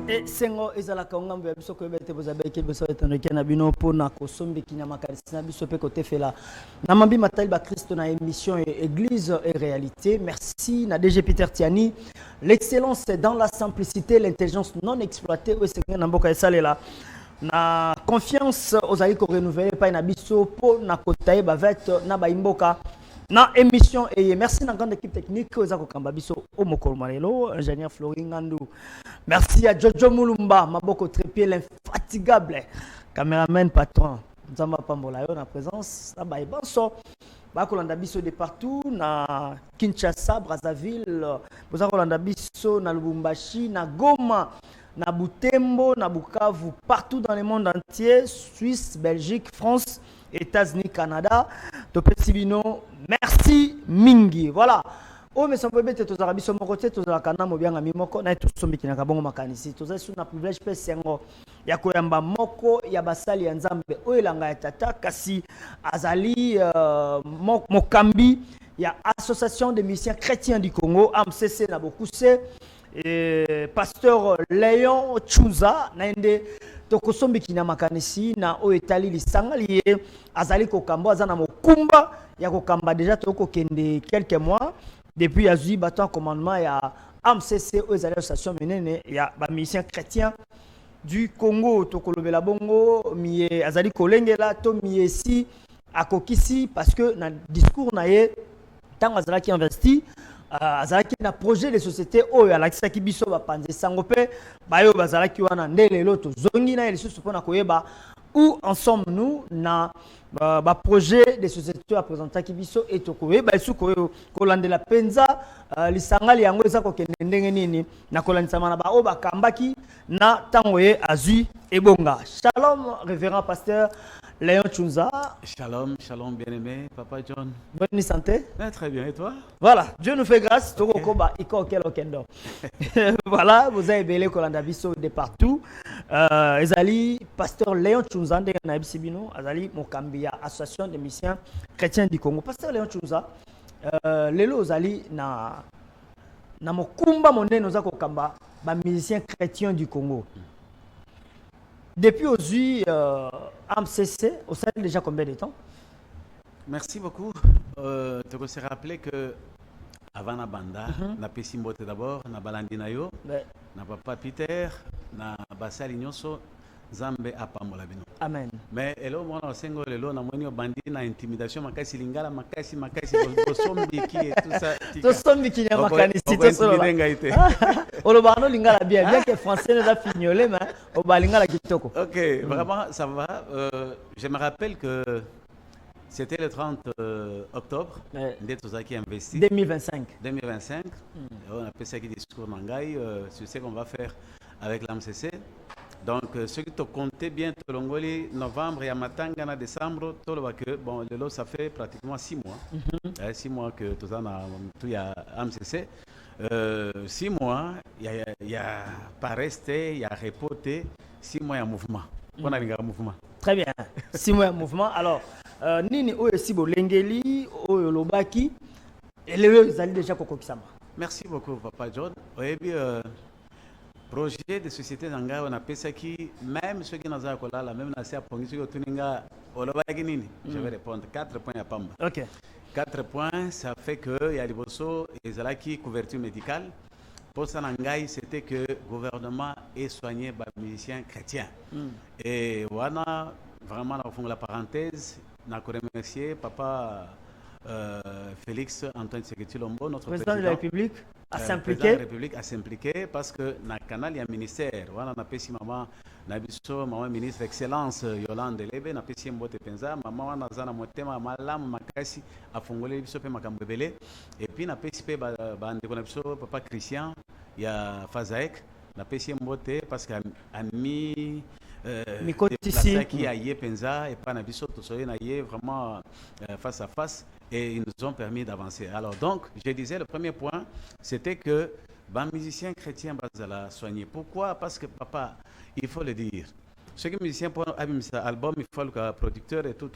Et sengo ezala kongambo ya biso ko bete bozabe ke biso etaneke na bino pona ko sombi kinyama kalisa biso pe côté fela na mambi matali ba Christ na émission église et réalité. Merci na DG Peter Tiani. L'excellence est dans la simplicité, l'intelligence non exploitée. Oui, c'est na mboka esalela na confiance aux alliés ko renouveler pa na biso po na kotaye ba vet na ba imboka na émission et merci na grande équipe technique aux akokamba biso au mokolo marelo ingénieur Florine Ngandou. Merci à Jojo Mulumba maboko trépied l'infatigable caméraman patron nzamba pambola yo na présence na ba banso ba kolanda biso de partout na Kinshasa, Brazzaville, boza kolanda biso na Lubumbashi, na Goma, na Butembo, na Bukavu, partout dans le monde entier, Suisse, Belgique, France, États-Unis, Canada. Topetsibino, merci mingi. Voilà. Oh mais ça peut être tous arabes sur mon côté, tous la kana mobianga mimoko na tous sombi kina kabongo makanisi. Tous sur na privilège pe sengo ya koyamba moko ya basali ya nzambe oyelanga ya tata kasi azali mokambi ya association des musiciens chrétiens du Congo AMCC na bokuse et pasteur Léon Chunza naende tokosombi kina makanisi na oyetali lisanga lié azali kokamba azana mokumba ya kokamba déjà tokokende quelques mois depuis azui battant commandement ya AMCC aux associations menene ya ba musiciens chrétiens du Congo tokolobela bongo miye azali kolengela to miesi akokisi parce que na discours na ye tant azalaki investi azalaki na projet de société oyo alakisaki biso bapanze sango pe bayo bazalaki wana ndelelo to zongi na lisusu pona koyeba où en sommes-nous na ba projet de société à présenter ki biso et to koyeba isu kolandela penza lisangali yango eza kokende ndenge nini na kolandisa mana ba o bakambaki na tango ye azui ebonga. Shalom révérend pasteur Léon Chunza. Shalom, shalom bien-aimé, Papa John. Bonne santé. Très bien, et toi? Voilà, Dieu nous fait grâce. Voilà, vous avez belé Kolanda Bisso de partout. Ezali, pasteur Léon Chunza, na Ibsibino, Azali, Mokambia, association des musiciens chrétiens du Congo. Pasteur Léon Chunza, Lelo Zali, na Mokumba Monde, nous avons Kamba, musiciens chrétiens du Congo. Depuis aujourd'hui, AMCC, au sein déjà combien de temps? Merci beaucoup. Tu peux se rappeler que avant la banda, na Pessimbote d'abord, na Balandinayo, na Papa Peter, na Basali Nyoso, Zambe Apamolabino. Amen. Mais elo mwana sengo lelo na mwenye bandi na intimidation makasi lingala makasi tosombi ki et tout ça. Tosombi ki na makanisi to solo. Olobano lingala bien que français ne va fignoler mais au balingala kitoko. OK, vraiment ça va. Je me rappelle que c'était le 30 octobre, qui investi 2025. 2025. On a fait ça qui discours Nangai sur ce qu'on va faire avec l'AMCC. Donc, ce qui te comptait bien, Tolongoli, novembre et à Matanga, en décembre, bon, le lot, ça fait pratiquement 6 mois. 6 mois que tout ça, il y a AMCC. 6 mois, il y a pas resté, il y a reporté. 6 mois, il y a mouvement. On a un mouvement. Très bien. 6 mois, mouvement. Alors, Nini, Oyesibo, Lengeli, Oyolobaki, et les alliés déjà Kokokisama. Merci beaucoup, Papa John. Projet de société d'Anga, on appelle ça qui, même ceux qui n'ont pas la même nation, je vais répondre 4 points à Pamba. Ok. 4 points, ça fait qu'il y a des bossos et qui couverture médicale. Pour ça, c'était que le gouvernement ait soigné les musiciens chrétiens. Et voilà, vraiment, au fond de la parenthèse, on a remercié Papa Félix Antoine Tshisekedi Lombo, notre président de la République, à s'impliquer. Président de la République à s'impliquer parce que dans le canal, il y a un ministère. Voilà, on a payé maman, maman ministre Excellence Yolande Lebe, on a payé Mbote Penza, maman on a zana motema malam makasi a fongolé biso pe makambebele. Et puis on a payé papa Christian, il y a Fazaek, on a payé Mbote parce que ami ici qui a yé Penza et pas na biso to soyé na yé vraiment face à face. Et ils nous ont permis d'avancer. Alors donc, je disais, le premier point, c'était que les musiciens chrétiens bazala soigner. Pourquoi? Parce que papa, il faut le dire, ceux qui musiciens pour un album, il faut le producteur et tout,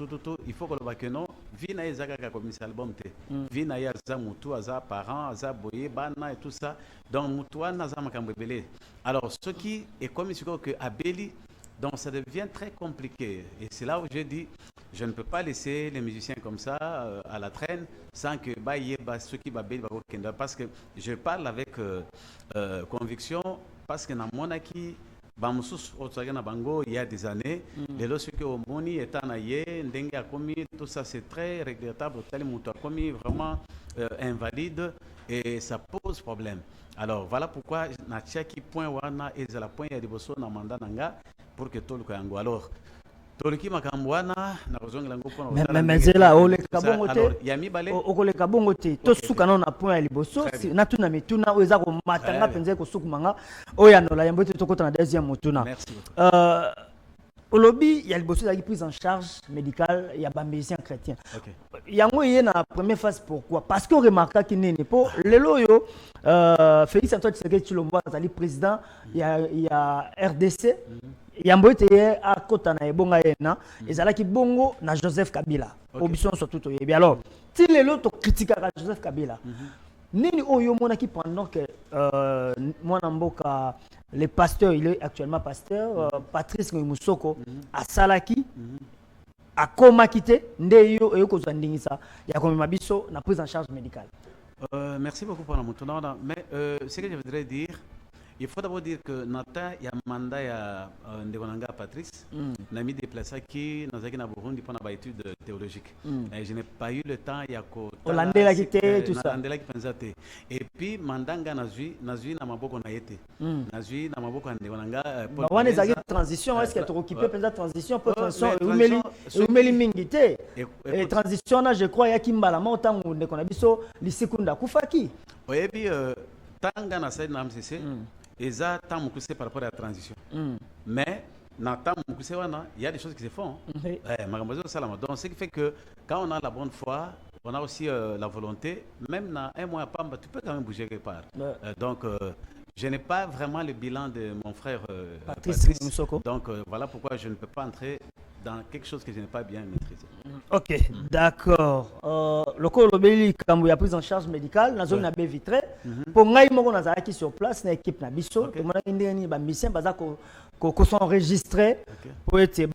il faut que le bac non, vina ezaka comme album te, vina yaza mutu, aza parent, aza boye, bana et tout ça, donc mutu aza makambebele. Alors ce qui est comme il que Abeli, donc ça devient très compliqué et c'est là où je dis, je ne peux pas laisser les musiciens comme ça à la traîne sans que ceux qui parce que je parle avec conviction parce que dans mon acquis il y a des années, les lorsque Omoni est en aïe, Ndengue a commis, tout ça c'est très regrettable, tel a commis vraiment invalide et ça pose problème. Alors voilà pourquoi na chaque point wana et la point ya diboso na mandat nanga pour que tout le kango. Alors toliki makambwana na kozonga lango pona mais c'est là o le kabongo te alors yami balé o le kabongo te to suka na point ya liboso na tuna mituna o eza ko matanga penze ko sukumanga o ya nola yambo te to kota na deuxième mutuna. Merci. Au lobby, il y a le bosseur qui prise en charge médicale, il y a des musiciens chrétiens. Il y a la première phase, pourquoi? Parce qu'on remarque qu'il n'est pas. Le loyo, Félix Antoine Tshisekedi Tshilombo, le président, il y a RDC, il y a Mbote à Kotana et Bonga Yena, et ça là qui bongo na Joseph Kabila. Obisson surtout. Et alors, si les autres critiquent Joseph Kabila, Nini Oyo Monaki pendant que moi Namboka, le pasteur, il est actuellement pasteur, Patrice Moussoko, à Salaki, à Komakite, Ndeyo et Kozandingisa, il y a comme Mabiso, la prise en charge médicale. Merci beaucoup pour la montonnée. Mais ce que je voudrais dire, il faut d'abord dire que Nata, il y a un mandat de Patrice, n'a mis déplacé qui dans un Burundi pour une étude théologique. Je n'ai pas eu le temps, il y a Hollandais qui était tout ça. Et puis, Mandanga Nazui n'a pas beaucoup été. Nazui n'a pas beaucoup été. On a une transition, est-ce qu'elle est occupée par la transition pour transition et Mingité. Et transition, je crois, il y a Kimbala, autant qu'on a vu ça, l'Isekunda Koufaki. Oui, puis, Tanga na saïd na MCC. Eza tant moukousé par rapport à la transition. Mais dans tant moukousé il y a des choses qui se font. Donc ce qui fait que quand on a la bonne foi, on a aussi la volonté, même dans un mois à Pamba, tu peux quand même bouger quelque part. Donc je n'ai pas vraiment le bilan de mon frère Patrice. Donc voilà pourquoi je ne peux pas entrer dans quelque chose que je n'ai pas bien maîtrisé. Ok, d'accord. Le corps Lobeli, quand il y a prise en charge médicale, la zone a bien vitré. Pour moi, je suis sur place, l'équipe n'a biso. Pour moi, il y a des missions qui sont enregistrés pour être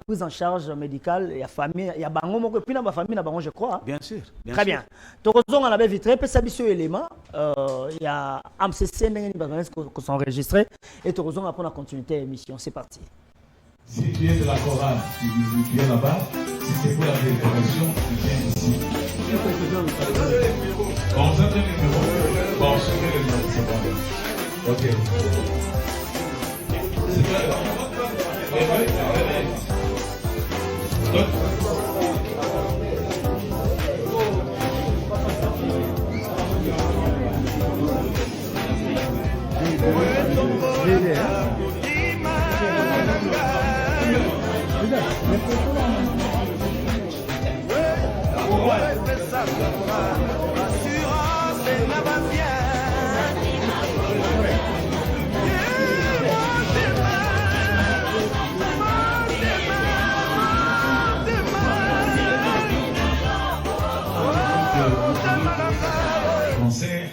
prise en charge médicale. Il y a famille, il y a bango, puis dans ma famille, je crois. Bien sûr. Très bien. Donc, on a bien vitré, puis ça biso élément. Il y a AMCC qui sont enregistrés. Et tu as pour la continuité de l'émission. C'est parti. Si tu es de la chorale, tu es là-bas. Si c'est pour la préparation, tu viens ici. Bon, vous avez le numéro. Bon, je vais le numéro, c'est bon. Ok. C'est vrai. Concert.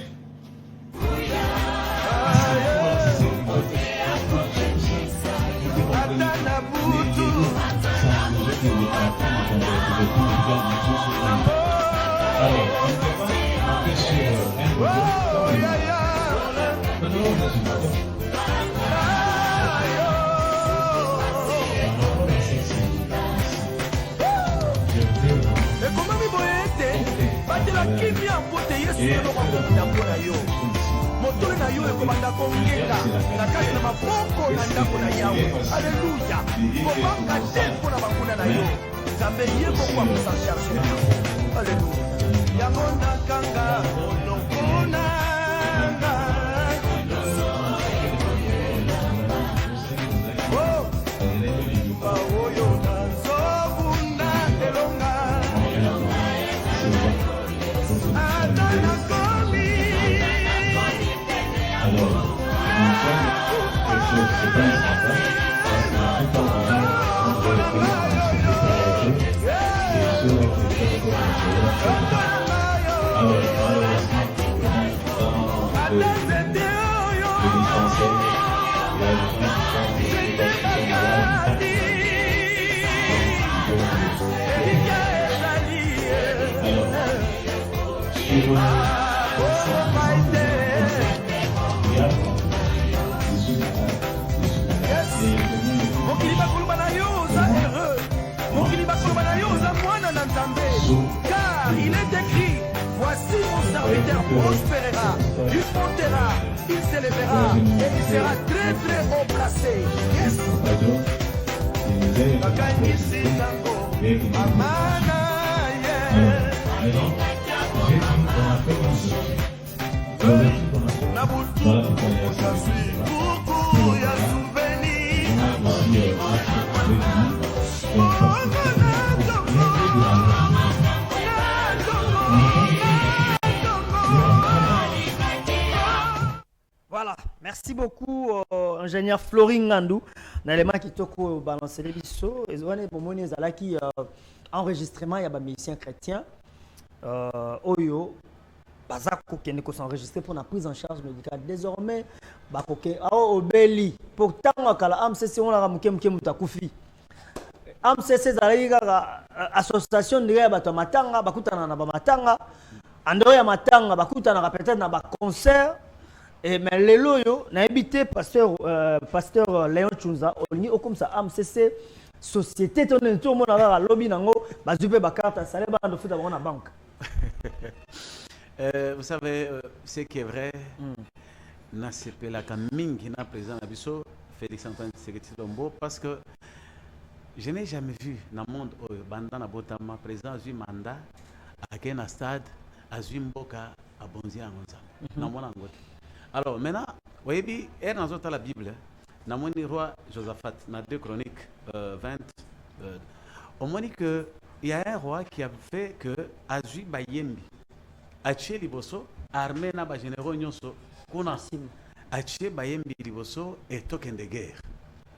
Moto na yo ekomanda kongela na kati na maboko na ndako na yawe. Alléluia. Komanga te mpona bakuna na yo. Nzambe ye moko akosa charge na yo. Alléluia. Yango nakanga moloko nanga. Oh, baoyo nazobunda elonga. Adana komi. Alors, nous sommes quelque chose, c'est pas un scandale. Car il est écrit, voici mon serviteur prospérera, il montera, il s'élèvera et il sera très très haut placé. Yes. Voilà, merci beaucoup ingénieur Florin Ngandou. Dans les mains qui toko balancer les bisous, et on est pour moi qui enregistrement il y a des musiciens chrétiens oyo bazako qui ne s'enregistrer pour la prise en charge médicale désormais bakoke obeli pourtant akala AMCC on la muke mutakufi AMCC zalika association de bato matanga bakutana na ba matanga ando ya matanga bakutana peut-être na ba concert. Et mais les loyaux n'a habité pasteur Léon Chunza oni comme ça AMCC société tout le monde a lobby nango bazupe bakata salé ba ndo futa na banque. Vous savez ce qui est vrai na sepela kamingi na président Abisso Félix Antoine Tshisekedi Tshilombo parce que je n'ai jamais vu dans le monde banda na botama président du mandat à Kena stade à Zimboka à Bonzi Angonza na mona ngote. Alors maintenant, vous voyez, dans la Bible, dans le roi Josaphat, dans 2 Chroniques 20, on dit qu'il y a un roi qui a fait que Azui Bayembi, Aché Liboso, armé na ba généraux nyonso, kuna Aché Bayembi Liboso et token de guerre.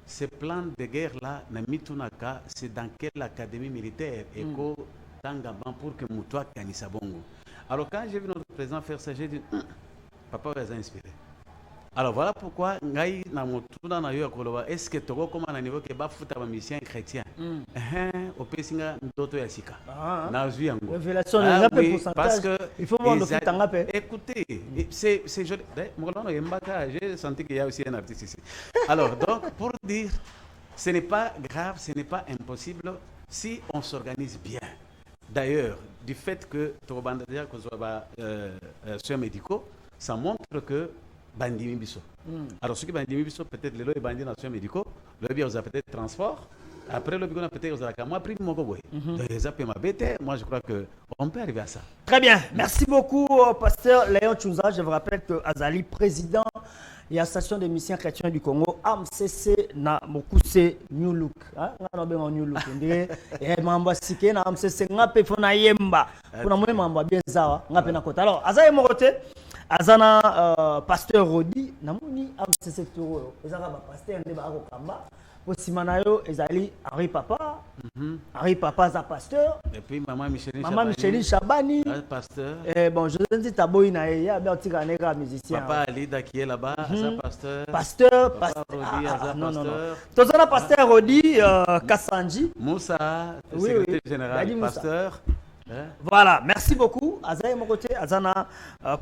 Ce plan de guerre là, na mitunaka, c'est dans quelle académie militaire et ko tangaban pour que Moutoua kanisa bongo. Alors quand j'ai vu notre président faire ça, j'ai dit papa va inspiré. Alors voilà pourquoi ngai na motuna na yo akoloba est-ce que toko comme na niveau que ba futa ba mission chrétien au pesinga ndoto ya sika na zui yango révélation na pe pourcentage parce que il faut voir le futanga pe écoutez c'est joli mongolano yembaka j'ai senti qu'il y a aussi un artiste ici. Alors donc pour dire ce n'est pas grave, ce n'est pas impossible si on s'organise bien. D'ailleurs du fait que Torobanda déjà que soit soins médicaux ça montre que bandimi biso. Alors ceux qui bandimi biso peut-être les lois bandits dans soins médicaux, le bien vous peut-être transport. Après le bigon peut-être vous a moi pris mon goboy. Les appels ma bête, moi je crois que on peut arriver à ça. Très bien, merci beaucoup pasteur Léon Chunza. Je vous rappelle que Azali président et association des missions chrétiens du Congo AMCC na mokuse New Look. Hein, on a bien New Look. Et mamba sike na AMCC ngape fona yemba. Kuna mwe mamba bien zawa ngape na kota. Alors Azali morote azana pasteur Rodi namoni AMCC toro. Ezaka ba pasteur ndeba akokamba. Posimanayo ezali Henri Papa. Henri Papa za pasteur. Et puis maman Micheline Chabani. Pasteur. Bon, je ne dis pas boy na ya bien tika nega musicien. Papa Alida qui est là-bas, sa pasteur. Pasteur, Papa Rodi, non. pasteur. Tozana pasteur Rodi Kassanji. Moussa, secrétaire général, pasteur. Voilà, merci beaucoup. Azaï mon côté, Azana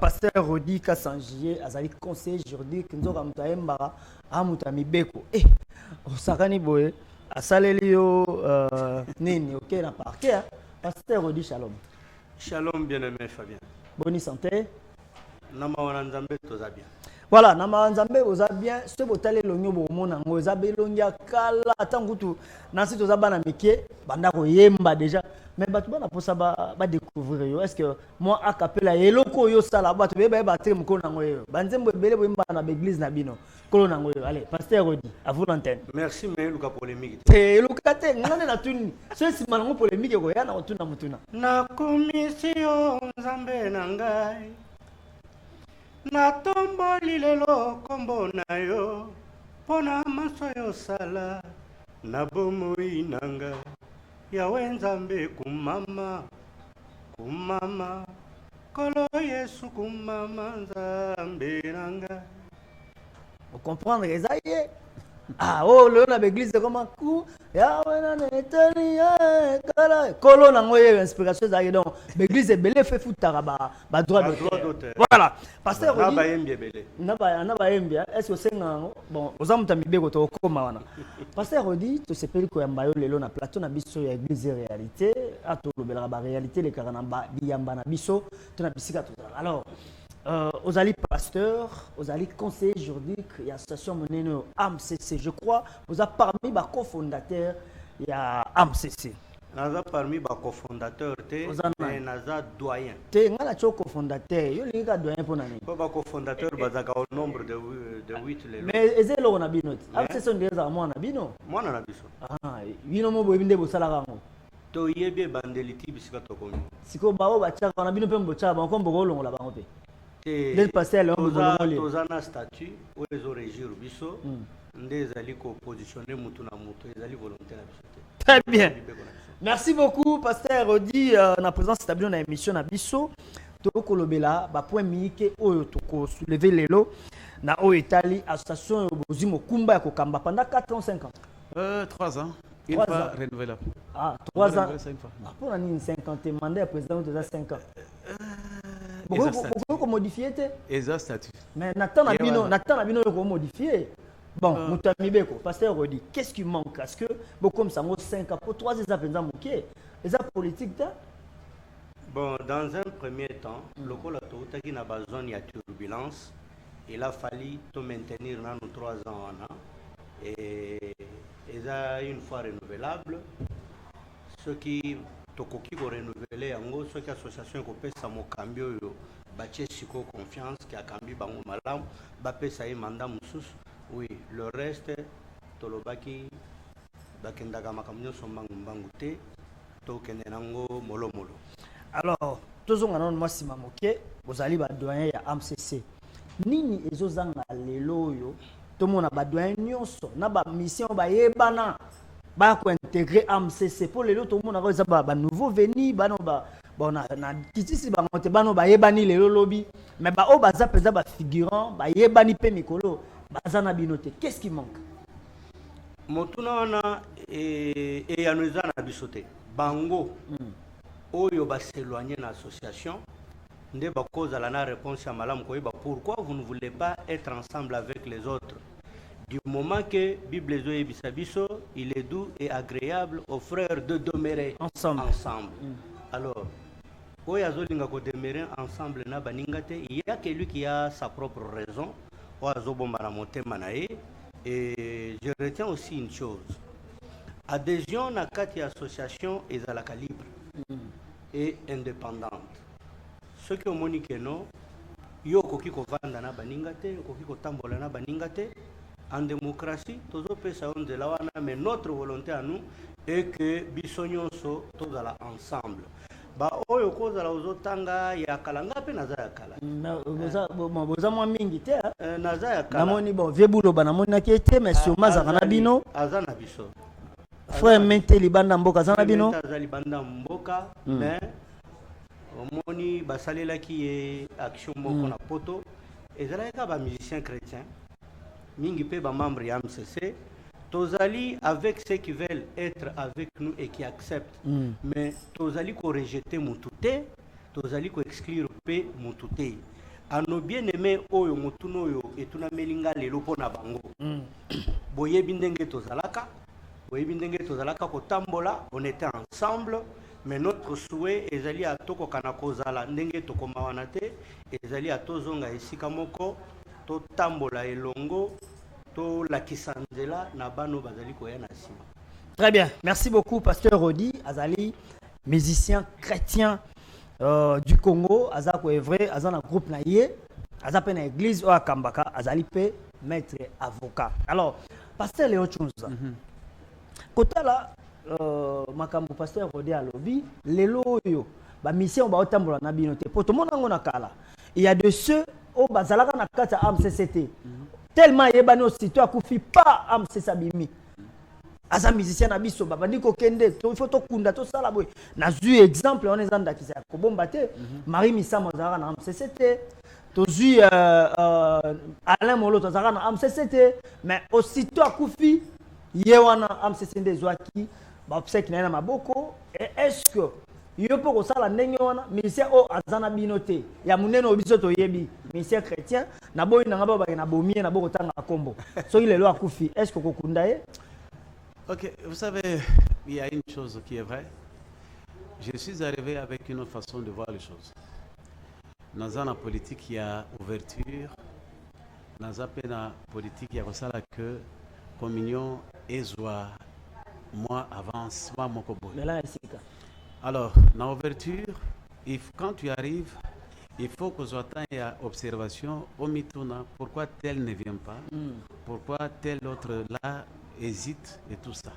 pasteur Rodi Kassanji, Azali conseiller juridique Nzoka Mutaembara, Amutami Beko. Osakani boye, Asalelio Nini, OK na parquet. Pasteur Rodi Shalom. Shalom bien-aimé Fabien. Bonne santé. Nama wananzambe toza bien. Voilà, nama wanzambe oza bien. Ce botale lonyo bo mona ngoza belongia kala tangutu. Nasi toza bana mike, banda ko yemba déjà. Mais batu bana posa ba découvrir yo. Est-ce que moi a capella eloko yo sala batu be ba te mko na ngoyo. Banzembo bele bo yemba na église na bino. Kolo na ngoyo. Allez, pasteur Rodi, à vous l'antenne. Merci mais luka polémique. Te luka te ngane na tuni. Ce si manango polémique ko ya na otuna mutuna. Na komisio nzambe na ngai. Na tomboli lelo kombo na yo. pona maso yosala na bomoi nanga yawe nzambe kumama kumama kolo yesu kumama nzambe nanga. Vous comprenez les aïeux? Ah, oh, le on a l'église comme un coup. Ya wana netania kala. Kolo na ngoye inspiration za donc. L'église est belle fait foutara ba droit d'auteur. Voilà. Pasteur na ba yembi belle. Na ba yembi. Est-ce que c'est ngo bon, ozamuta mibeko to koma wana. Pasteur Rodi to sepeli ko yamba yo lelo na plateau na biso ya église réalité. Ato lobela ba réalité les karana ba biyamba na biso to na bisika to. Alors aux alliés pasteurs, aux alliés conseillers juridiques, il y a l'association menée au AMCC. Je crois vous avez parmi les cofondateurs, il y a AMCC. Naza parmi les cofondateurs, mais naza doyen. Tu es un cofondateur, il y a un doyen pour l'année. Pas cofondateur, bazaka au nombre de 8 les. Mais est-ce que l'on a bien noté? AMCC on dit ça moi on a bien non? Moi on a bien. Ah, il no mo bo binde bo sala rango. To yebe bandeliti bisika to komi. Siko bawo ba tchaka on a bien pe mbo tchaka ba ko mbo longo la ba ngope. Les pasteurs ont un statut où les origines biso des alliés positionner mutu na mutu les alliés volontaires. Très bien. Merci beaucoup pasteur Rodi na présence établie na émission na biso to kolobela ba point miike oyo to ko soulever lelo na o Italie association bozimo kumba ya kokamba pendant 4 ans 5 ans. 3 ans. Une 3 fois ans. renouvelable. Ah, 3 ans. Pour une 50 mandat président de 5 ans. Pourquoi modifier? Exact statut. Mais Nathan Nabino ko modifier. Bon, Moutamibeko, pasteur Rodi, qu'est-ce qui manque? Parce que beaucoup comme ça 5 ans pour 3 ans ça faisant manquer. Les politique là. Bon, dans un premier temps, le col qui n'a pas besoin de turbulence, il a fallu tout maintenir dans nos 3 ans et ça une fois renouvelable. Ce qui tokoki ko renouveler yango ce qui association ko pesa mo cambio yo bache siko confiance qui a cambi bango malam ba pesa e mandat mususu. Oui, le reste tolobaki bakenda kama kamnyo sombango mbangu te to kende nango molo molo. Alors tozonga non masima moke bozali ba doyen ya AMCC nini ezozanga lelo yo to mona ba doyen nyonso na ba mission ba yebana ba ko intégrer AMCC pour les autres monde na ba nouveau venu ba no ba na kitisi ba monte ba no ba yebani le lobby mais ba o ba za peza ba figurant ba yebani pe mikolo ba za na binote. Qu'est-ce qui manque? Motuna na et yanuza na bisote bango oyo ba s'éloigner na association nde ba cause la na réponse à malam ko ba pourquoi vous ne voulez pas être ensemble avec les autres. Du moment que Bible et Bisabiso, il est doux et agréable aux frères de demeurer ensemble. Alors, quand il y a demeurer ensemble, il y a quelqu'un qui a sa propre raison. Et je retiens aussi une chose. Adhésion à quatre associations est à la calibre et indépendante. Ce qui est monique non, yo koki ko vanda na baningate, koki ko tambola na baningate. En démocratie, tous mais notre volonté à nous est que Bissonyonso tous ensemble. Ba oyo koza la ozotanga ya kalanga pe naza ya kala. Boza mwa mingi te. Naza ya kala. Namoni bon viebulo bana mona kete mais sur maza kana bino. Azana biso. Frère mente libanda mboka zana bino. Azali libanda mboka mais omoni basalela ki e action moko na poto ezala ka ba musiciens chrétiens. Mingi pe ba membre ya MCC tozali avec ceux qui veulent être avec nous et qui acceptent mais tozali ko rejeter mutute tozali ko exclure pe mutute ano bien aimé oyo mutuno oyo etuna melinga lelo pona bango boyebi ndenge tozalaka ko tambola on était ensemble mais notre souhait ezali atoko kana kozala ndenge tokoma wana te ezali atozonga esika moko to tambola elongo to la kisanzela na bano bazali koya na sima. Très bien, merci beaucoup pasteur Rodi Azali, musicien chrétien du Congo, azako est vrai, azana groupe na yé, azape na église o akambaka, azali pe maître avocat. Alors, pasteur Léon Chunza. Kota la makambo pasteur Rodi alobi, lelo yo ba mission ba otambola na bino te. Poto mona ngona kala. Il y a de ceux au bazalaka na kata AMCCT. tellement yebani aussitôt akufi pas amsesa bimi aza musicien na biso babandi kokende il faut tokunda tosala boye nazwi exemple on ezanda kisa kobomba te Marie Misamo azalaka na amsese te tozwi Alain Molo tozalaka na amsese te mais aussitôt akufi ye wana amsese nde ezwaki baobsèque na ye na maboko et est-ce que yo po kosala ndenge wana musicien o azana bino te ya munene obiso toyebi musicien chrétien na boyi na ngaba ba na bomie na boko tanga kombo so il est là akufi est-ce que kokunda ye? Ok, vous savez, il y a une chose qui est vraie. Je suis arrivé avec une autre façon de voir les choses. Dans la politique, il y a ouverture. Dans la politique, il y a ça que communion et joie. Moi, avance, moi, mon cobo. Alors, dans l'ouverture, quand tu arrives, il faut que tu aies observation au mituna. Pourquoi tel ne vient pas? Pourquoi tel autre là hésite et tout ça.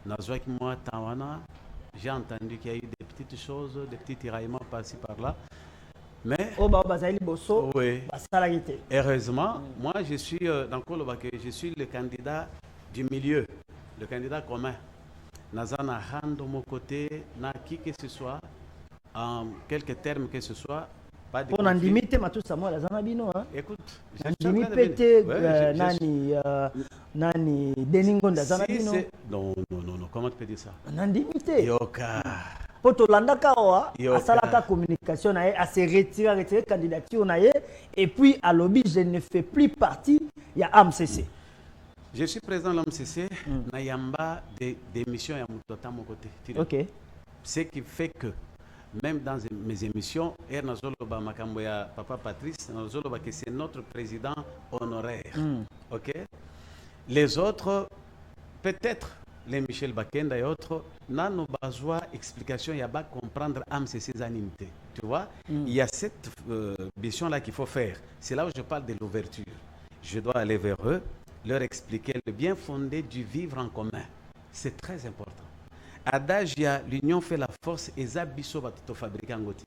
Moi, j'ai entendu qu'il y a eu des petites choses, des petits tiraillements par-ci par-là. Mais oui, heureusement, moi je suis dans Kolobake, je suis le candidat du milieu, le candidat commun. Nazana Hando mon côté, na qui que ce soit, en quelques termes que ce soit. On a limité ma tout ça moi la zanabino hein. Écoute, limité nani Deningo da zanabino. Non, comment tu peux dire ça? On a limité. Yoka. Poto landaka wa asalaka communication na a se retirer candidature na et puis à lobby je ne fais plus partie ya AMCC. Je suis président de l'AMCC na yamba des missions ya mutota mon côté. OK. Ce qui fait que même dans mes émissions, Papa Patrice, c'est notre président honoraire. Ok? Les autres, peut-être les Michel Bakenda et autres, n'ont pas besoin d'explication, il y a pas comprendre ces animés. Tu vois? Il y a cette mission-là qu'il faut faire. C'est là où je parle de l'ouverture. Je dois aller vers eux, leur expliquer le bien fondé du vivre en commun. C'est très important. Adage, l'union fait la force et Zabiso va tout fabriquer en goti.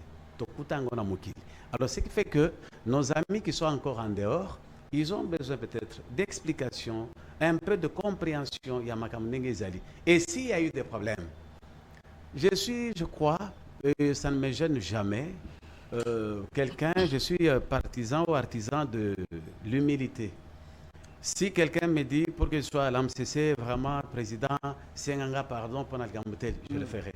Alors, ce qui fait que nos amis qui sont encore en dehors, ils ont besoin peut-être d'explications, un peu de compréhension. Et s'il y a eu des problèmes, je crois, ça ne me gêne jamais, je suis partisan ou artisan de l'humilité. Si quelqu'un me dit pour que je sois à l'AMCC, vraiment président, Senganga, pardon, pour le Gambetel, je le ferai.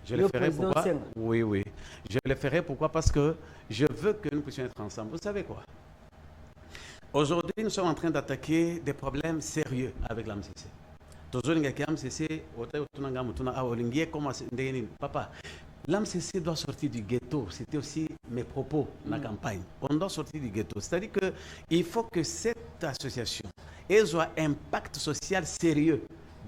Je le ferai pourquoi? Oui. Je le ferai pourquoi? Parce que je veux que nous puissions être ensemble. Vous savez quoi? Aujourd'hui, nous sommes en train d'attaquer des problèmes sérieux avec l'AMCC. Papa, l'AMCC doit sortir du ghetto. C'était aussi mes propos dans la campagne. On doit sortir du ghetto. C'est-à-dire qu'il faut que cette association ait un impact social sérieux,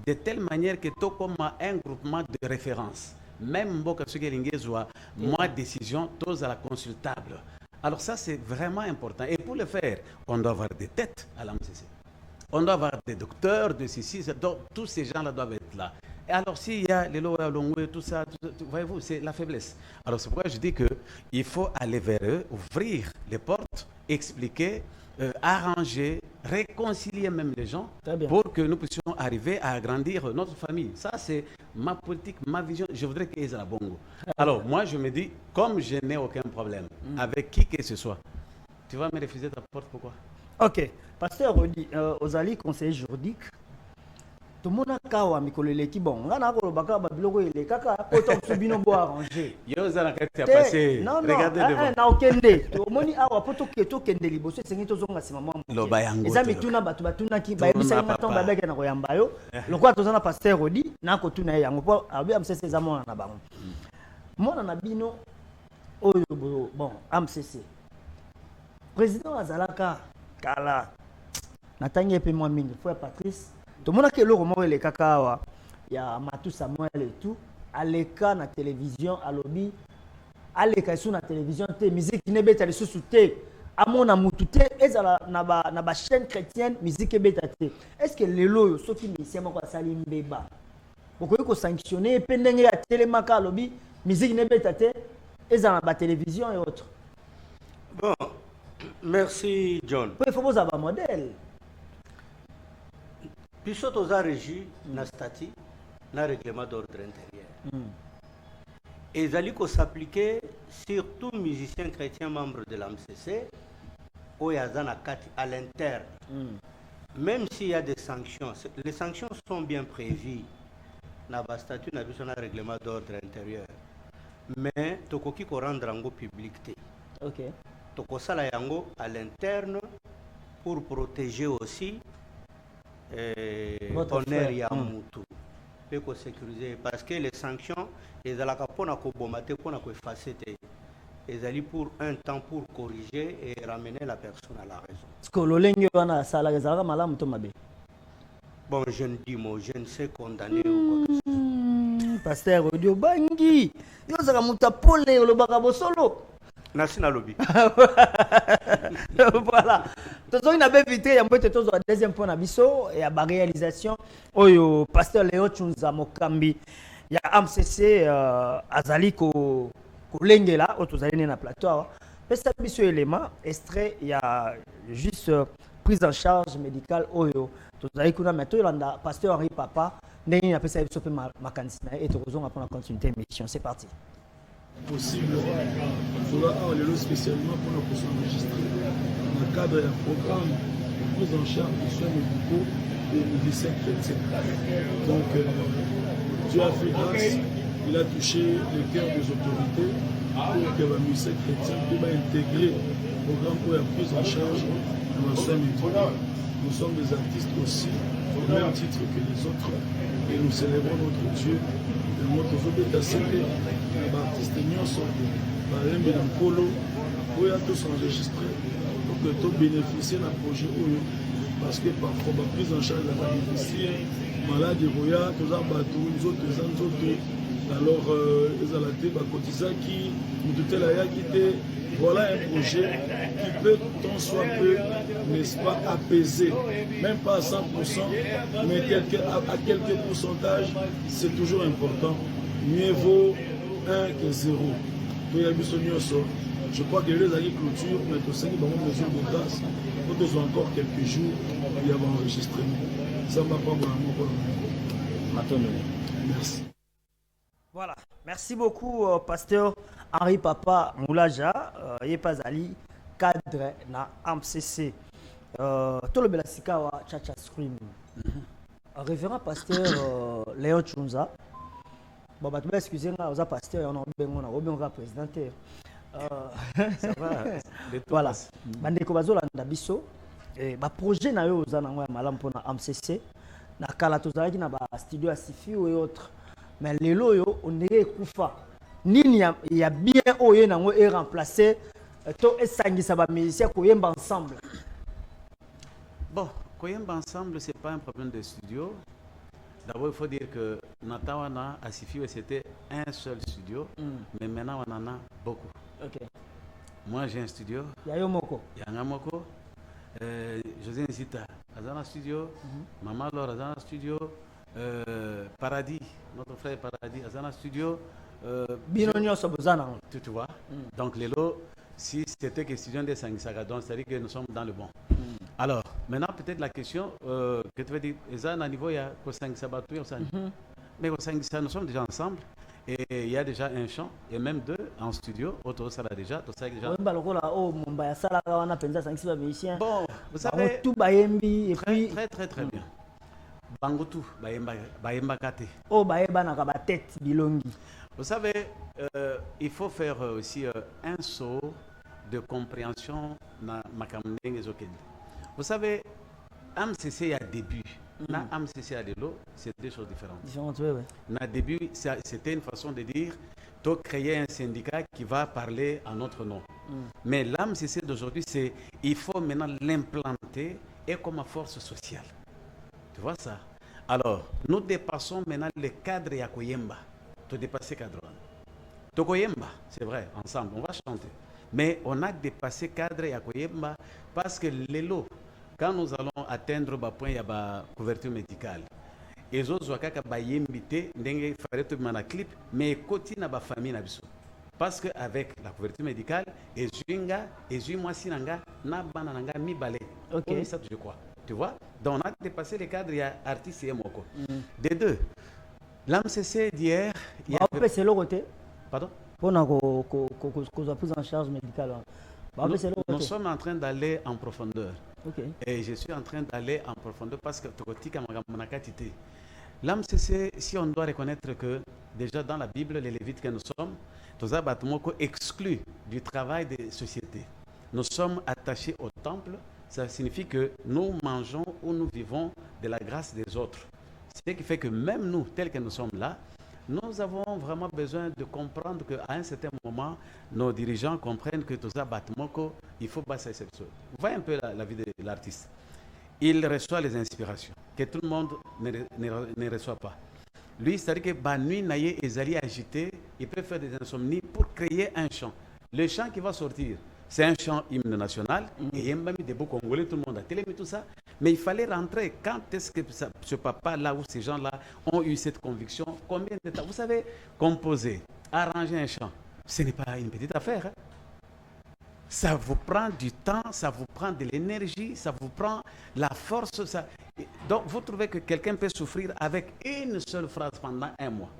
de telle manière que tout comme un groupement de référence. Même moi, décision, tous à la consultable. Alors ça, c'est vraiment important. Et pour le faire, on doit avoir des têtes à l'AMCC. On doit avoir des docteurs, de ceci, tous ces gens-là doivent être là. Et alors, s'il y a les lois longues, tout ça, voyez-vous, c'est la faiblesse. Alors, c'est pourquoi je dis qu'il faut aller vers eux, ouvrir les portes, expliquer, arranger, réconcilier même les gens pour que nous puissions arriver à agrandir notre famille. Ça, c'est ma politique, ma vision. Je voudrais qu'ils aient la bongo. Alors, moi, je me dis, comme je n'ai aucun problème avec qui que ce soit, tu vas me refuser ta porte, pourquoi? Ok. Pasteur Rodi, aux alliés conseillers juridiques, tout le monde a kawa mikolele ki bon ngana ko baka ba biloko ile kaka poto subino bo arranger yo za na kati ya passé regardez devant na okende to moni awa poto ke to kende liboso sengi to zonga sima mwa loba yango eza mituna batuna ki ba yebisa na tomba beke na koyamba yo lokwa to zana pasteur Rodi na ko tuna yango po abi amcc za mona na bango mona na bino oyo bon amcc président azalaka kala natangi pe moi mingi frère Patrice. Tout le monde a que le kakawa, il y a Matou Samuel et tout, à l'écran, à la télévision, à lobby, à l'écran sur la télévision, la musique qui n'est pas de sous-souté, à mon amoutouté, et na ba chaîne chrétienne, musique est bête. Est-ce que les lois, ceux qui me disent, c'est salim beba, vous pouvez sanctionner, pendant la télémaka lobby, musique n'est pas de et dans la télévision et autres. Bon, merci John. Il faut vous avoir un modèle. biso toza régi na statut na règlement d'ordre intérieur et ezali s'appliquer sur tout musicien chrétien membre de l'AMCC oyo aza na kati à l'interne. Même s'il y a des sanctions, les sanctions sont bien prévues dans le statut na biso na règlement d'ordre intérieur, mais tokoki ko rendre yango publicité. OK. Tokosala yango à l'interne pour protéger aussi honneur ya mutu pe ko sécuriser, parce que les sanctions ezalaka pona ko bomate pona ko effacer te, ezali pour un temps pour corriger et ramener la personne à la raison. Est-ce que l'olenge wana sala ezalaka malamu to mabe? Bon, je ne dis mot, je ne sais condamner ou quoi que ce soit. Pasteur Odio Bangi, yo zaka mutapole olobaka bosolo. National lobby. Voilà. Tozo ina be vite ya mbote tozo deuxième point na biso ya ba réalisation oyo pasteur Léo Tshunza Mokambi ya AMCC azali ko lengela o tozali na plateau. Pesa biso élément extrait ya juste prise en charge médicale oyo tozali kuna meto landa pasteur Henri Papa ndenge na pesa biso pe makanisi na et tozonga pour la continuité émission. C'est parti. Possible, il faudra aller spécialement pour nous s'enregistrer dans le cadre d'un programme de prise en charge des soins médicaux des musiciens chrétiens. Donc, Dieu a fait grâce, il a touché le cœur des autorités pour que les musiciens chrétiens puissent intégrer le programme pour la prise en charge de nos soins médicaux. Nous sommes des artistes aussi, au même titre que les autres, et nous célébrons notre Dieu. Notre artiste nyonso balembi na nkolo oyo tous enregistré pour que tout bénéficier d'un projet oyo, parce que parfois la prise en charge de la difficile malade roya tous bato nzoto eza nzoto alors ezala te bakotizaki mutu te ayaki te. Voilà un projet qui peut tant soit peu, n'est-ce pas, apaiser, même pas à 100%, mais à quelques pourcentages, c'est toujours important. Mieux vaut 1 que 0. Je crois que les agricultures, mais aussi les mesures de grâce, il faut encore quelques jours pour y avoir enregistré. Ça ne va pas vraiment. Merci. Voilà, merci beaucoup pasteur Henri Papa Moulaja, Yepazali, cadre na AMCC. Tout le belasika wa Chacha Scream. Révérend pasteur Léon Tshunza. Bon, bah, tu m'as excusé, on a pasteur, on a présenté. Ça va. Voilà. Bandeko bazola ndabiso. Ba projet na yo za na ngwa malam pona AMCC. Na kala tozalaki na ba studio Asifi ou autres. Mais les loyo on est kufa nini ya bien oyo nango est remplacé to esangisa ba musiciens koyemba ensemble. Bon, koyemba ensemble c'est pas un problème de studio. D'abord il faut dire que Natawana à Sifi c'était un seul studio, mais maintenant on en a beaucoup. OK. Moi j'ai un studio. Yayo moko. Yanga moko. José Nzita Azana studio, Maman Laure Azana studio. Paradis, notre frère Paradis, Azana Studio. Tu vois. Donc, les lots, si c'était question de Sangisaga, donc c'est-à-dire que nous sommes dans le bon. Alors, maintenant, peut-être la question que tu veux dire, à niveau, il y a Sangisaga, mais nous sommes déjà ensemble. Et il y a déjà un chant, et même deux en studio, autour ça déjà, tout ça déjà. Bon, vous savez, très bien. Bangotu, Bayemba Kate. Oh, Bayemba na ba tête bilongi. Vous savez, il faut faire aussi un saut de compréhension dans Makamdeng et Zokende. Vous savez, AMCC a début. Na AMCC a l'élo, c'est deux choses différentes. Oui. Na début, c'était une façon de dire, de créer un syndicat qui va parler en notre nom. Mais l'AMCC d'aujourd'hui, c'est, il faut maintenant l'implanter et comme force sociale. Tu vois ça? Alors, nous dépassons maintenant le cadre Yakoyemba. Tu dépasses le cadre. Tokoyemba, c'est vrai, ensemble, on va chanter. Mais on a dépassé le cadre Yakoyemba parce que l'élo, quand nous allons atteindre le point, il y a la couverture médicale. Et les autres, ils ont fait un clip, mais ils continuent à la famille. Parce qu'avec la couverture médicale, et moi, si nanga, na banananga, mi balé. Ok. Ça, je crois. Tu vois? Donc on a dépassé les cadres, il y a artistes et moko. Des deux. L'AMCC d'hier, il y a... c'est le côté. Pardon? Pour qu'on prise en charge médicale. Nous sommes en train d'aller en profondeur. Okay. Et je suis en train d'aller en profondeur parce que l'AMCC, si on doit reconnaître que déjà dans la Bible, les Lévites que nous sommes, Toza Batumoko exclut du travail des sociétés. Nous sommes attachés au temple, ça signifie que nous mangeons ou nous vivons de la grâce des autres. Ce qui fait que même nous, tels que nous sommes là, nous avons vraiment besoin de comprendre qu'à un certain moment, nos dirigeants comprennent que Toza Batumoko, il faut passer cette chose. Vous voyez un peu la vie de l'artiste. Il reçoit les inspirations que tout le monde ne reçoit pas. Lui, c'est-à-dire que Banui Naye et Zali agité, il peut faire des insomnies pour créer un chant. Le chant qui va sortir, c'est un chant hymne national. Et il y a même des beaux Congolais, tout le monde a télémis tout ça. Mais il fallait rentrer. Quand est-ce que ce papa-là ou ces gens-là ont eu cette conviction? Combien de temps? Vous savez, composer, arranger un chant, ce n'est pas une petite affaire. Hein? Ça vous prend du temps, ça vous prend de l'énergie, ça vous prend la force. Ça... Donc, vous trouvez que quelqu'un peut souffrir avec une seule phrase pendant un mois,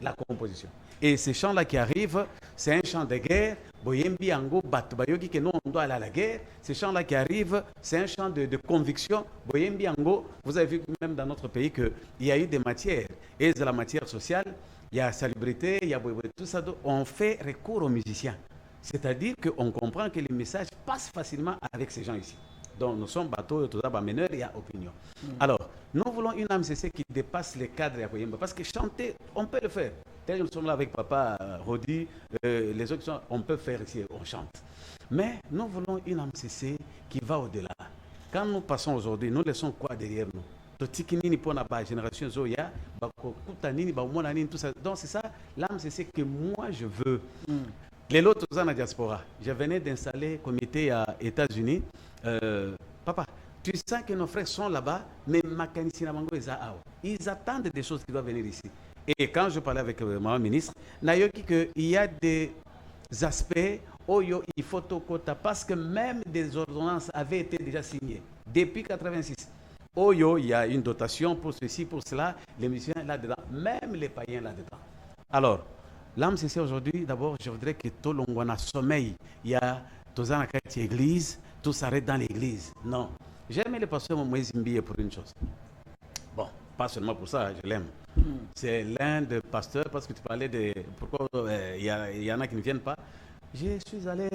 la composition. Et ces chants-là qui arrivent, c'est un chant de guerre. Boyembi Ango, Batbayogi, que nous, on doit aller à la guerre. Ces chants-là qui arrivent, c'est un chant de conviction. Boyembi Ango, vous avez vu même dans notre pays qu'il y a eu des matières. Et de la matière sociale, il y a salubrité, il y a tout ça. On fait recours aux musiciens. C'est-à-dire qu'on comprend que les messages passent facilement avec ces gens ici. Donc nous sommes bateaux, tout ça, meneurs, il y a opinion. Alors, nous voulons une AMCC qui dépasse les cadres à Koyemba. Parce que chanter, on peut le faire. Tel que nous sommes là avec Papa Rodi, les autres, on peut faire ici, on chante. Mais nous voulons une AMCC qui va au-delà. Quand nous passons aujourd'hui, nous laissons quoi derrière nous? Donc c'est ça l'AMCC que moi je veux. Les autres dans la diaspora, je venais d'installer un comité à États-Unis. Papa, tu sens que nos frères sont là-bas, mais ils attendent des choses qui doivent venir ici. Et quand je parlais avec ma ministre, il y a des aspects où il faut quota parce que même des ordonnances avaient été déjà signées depuis 1986. Il y a une dotation pour ceci, pour cela, les musiciens là-dedans, même les païens là-dedans. Alors, l'AMCC aujourd'hui, d'abord, je voudrais que tout le monde sommeil. Il y a tous les églises, tout s'arrête dans l'église. Non. J'aime le pasteur Moïse Mbiye pour une chose. Bon, pas seulement pour ça, je l'aime. C'est l'un des pasteurs, parce que tu parlais de pourquoi il y en a qui ne viennent pas. Je suis allé.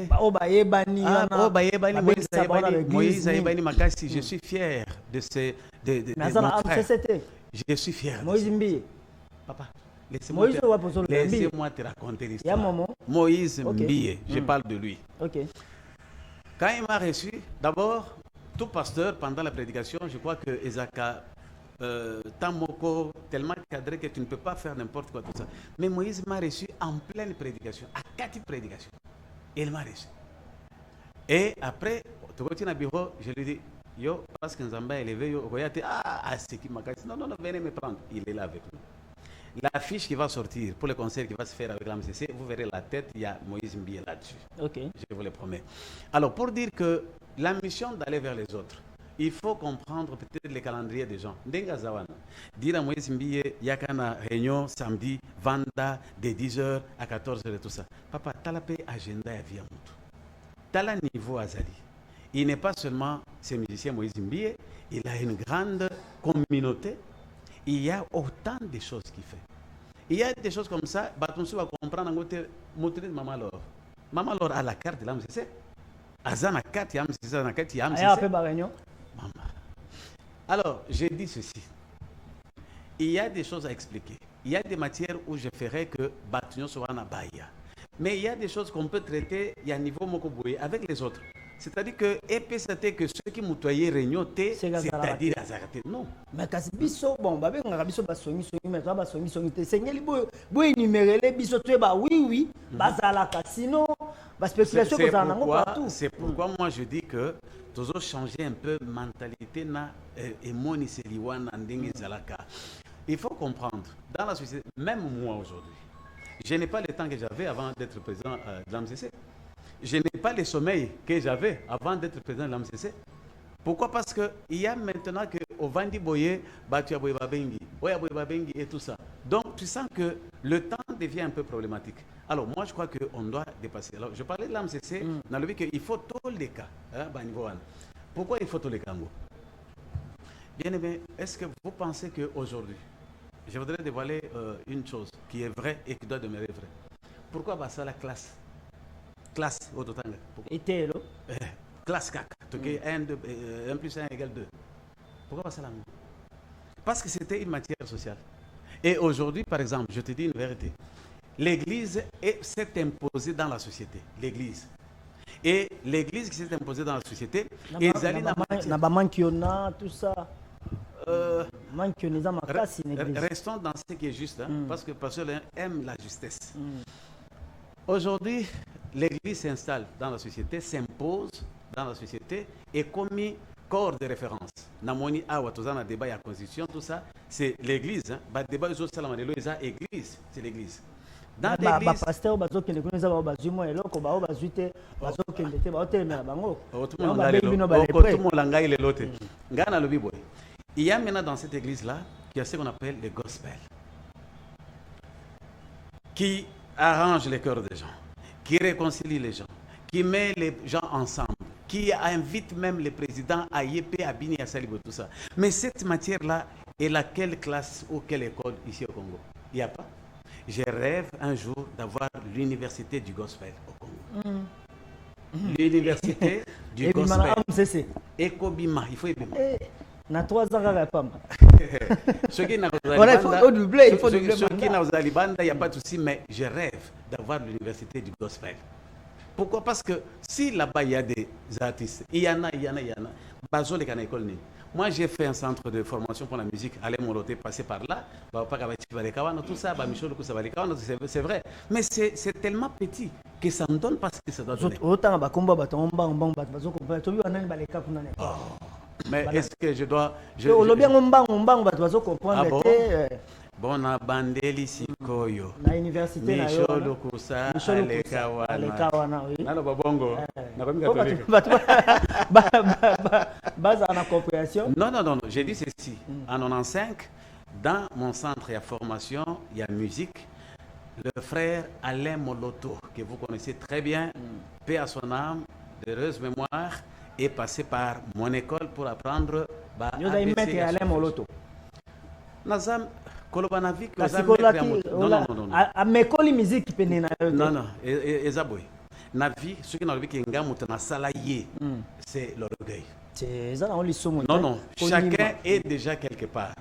Moïse Aïbani Makassi, je suis fier de ces. Je suis fier. Moïse Mbiye. Papa. Laissez-moi te raconter l'histoire. Moïse Mbiye, je parle de lui. Okay. Quand il m'a reçu, d'abord, tout pasteur, pendant la prédication, je crois que Ezaka, Tamoko, tellement cadré que tu ne peux pas faire n'importe quoi, tout ça. Mais Moïse m'a reçu en pleine prédication, à 4 prédications. Et il m'a reçu. Et après, je lui dis, yo, parce que Nzamba est élevé, yo, c'est qui m'a dit, non, venez me prendre. Il est là avec nous. L'affiche qui va sortir pour le concert qui va se faire avec l'AMCC, vous verrez la tête, il y a Moïse Mbiye là-dessus. Okay. Je vous le promets. Alors, pour dire que la mission d'aller vers les autres, il faut comprendre peut-être les calendriers des gens. Ndenga Zawana, dire à Moïse Mbiye, il y a une réunion samedi, Vanda, de 10h à 14h et tout ça. Papa, tu as la paix agenda à vie à Moutou. Tu as le niveau Azali. Il n'est pas seulement ce musicien Moïse Mbiye, il a une grande communauté. Il y a autant de choses qu'il fait. Il y a des choses comme ça, Batonsu va comprendre en Maman Laure. Maman Laure a la carte de l'AMCC. Azana carte, la carte, Maman. Alors, j'ai dit ceci. Il y a des choses à expliquer. Il y a des matières où je ferai que Batonyo soit en Bahia. Mais il y a des choses qu'on peut traiter à niveau Mokoboué avec les autres. C'est-à-dire que c'était que ceux qui moutoyaient réunion, c'est-à-dire Azarate. Non. Mais quand biso bon, babé on a biso basongi songi mais ba songi te sengeli bo énumérer biso tu ba oui bazala casino ba spéculation que ça nango partout. C'est pourquoi moi je dis que toujours changer un peu mentalité na et moni seliwana ndenge zalaka. Il faut comprendre dans la société, même moi aujourd'hui, je n'ai pas le temps que j'avais avant d'être président de l'AMCC. Je n'ai pas le sommeil que j'avais avant d'être président de l'AMCC. Pourquoi? Parce qu'il y a maintenant que au Vandi Boye, tu as Boye Babengi, Oya Boye Babengi et tout ça. Donc tu sens que le temps devient un peu problématique. Alors moi je crois qu'on doit dépasser. Alors je parlais de l'AMCC, dans le but qu'il faut tous les cas. Pourquoi il faut tous les cas? Bien aimé, est-ce que vous pensez qu'aujourd'hui, je voudrais dévoiler une chose qui est vraie et qui doit demeurer vraie. Pourquoi ça la classe? Classe au total. Classe CAC. 1 plus 1 égale 2. Pourquoi ça la même? Parce que c'était une matière sociale. Et aujourd'hui, par exemple, je te dis une vérité. L'Église s'est imposée dans la société. L'Église. Et l'Église qui s'est imposée dans la société, tout ça. Restons dans ce qui est juste, parce que le pasteur aime la justesse. Aujourd'hui, l'Église s'installe dans la société, s'impose dans la société et commis corps de référence. Namoni awa tozana débat ya constitution tout ça, c'est l'Église. Ba débat zo salama de l'Église, église, c'est l'Église. Dans l'Église, pasteur bazo ke ne connaît pas bazu mo eloko ba bazuite bazo ke ndete ba hotel na bango. Tout le monde langai le lote. Ngana lobi boy. Il y a maintenant dans cette église-là, qui a ce qu'on appelle le gospel, qui arrange les cœurs des gens, qui réconcilie les gens, qui met les gens ensemble, qui invite même les présidents à Yépé, à Bini, à Salibo, tout ça. Mais cette matière-là est laquelle classe ou quelle école ici au Congo? Il n'y a pas. Je rêve un jour d'avoir l'université du gospel au Congo. L'université du gospel. Ekobima, il faut Ebima. Na 3 ans à la femme. Ce qui n'a pas de souci, mais je rêve d'avoir l'université du gospel. Pourquoi? Parce que si là-bas il y a des artistes, il y en a. Moi j'ai fait un centre de formation pour la musique, aller Moloté, passer par là, tout ça, c'est vrai. Mais c'est tellement petit que ça ne donne pas ce que ça doit donner. Mais est-ce que je dois... Bon, na bandeli sikoyo. Na université na yo. Micholo kusa alekawana. Nalo babongo. Na komi catholique. Base en compréhension. Non, j'ai dit ceci. En 95, dans mon centre, il y a formation, il y a musique. Le frère Alain Moloto, que vous connaissez très bien, paix à son âme, d'heureuse mémoire, est passé par mon école pour apprendre. Nous avons mis Alain Moloto. Nazam. Non, Ezaboy. Navi, ce qui n'a vu qu'un c'est l'orgueil. Non, chacun est déjà quelque part.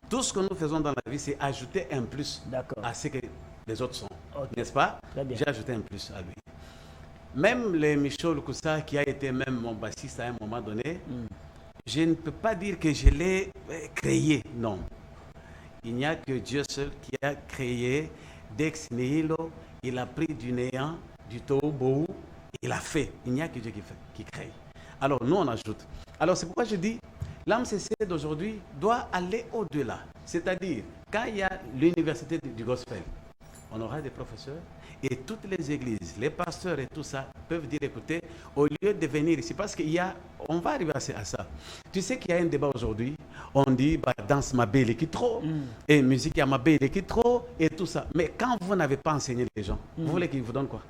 Tout ce que nous faisons dans la vie, c'est ajouter un plus à ce que les autres sont. N'est-ce pas? J'ai ajouté un plus à lui. Même les Michel Koussa, qui a été même mon bassiste à un moment donné, je ne peux pas dire que je l'ai créé, non. Il n'y a que Dieu seul qui a créé d'ex nihilo, il a pris du néant, du tohu, il a fait. Il n'y a que Dieu qui crée. Alors nous on ajoute. Alors c'est pourquoi je dis, l'AMCC d'aujourd'hui doit aller au-delà. C'est-à-dire, quand il y a l'université du gospel, on aura des professeurs et toutes les églises, les pasteurs et tout ça peuvent dire, écoutez, au lieu de venir ici, parce qu'il y a, on va arriver à ça. Tu sais qu'il y a un débat aujourd'hui, on dit, danse ma belle qui trop, et musique à ma belle qui trop, et tout ça. Mais quand vous n'avez pas enseigné les gens, vous voulez qu'ils vous donnent quoi?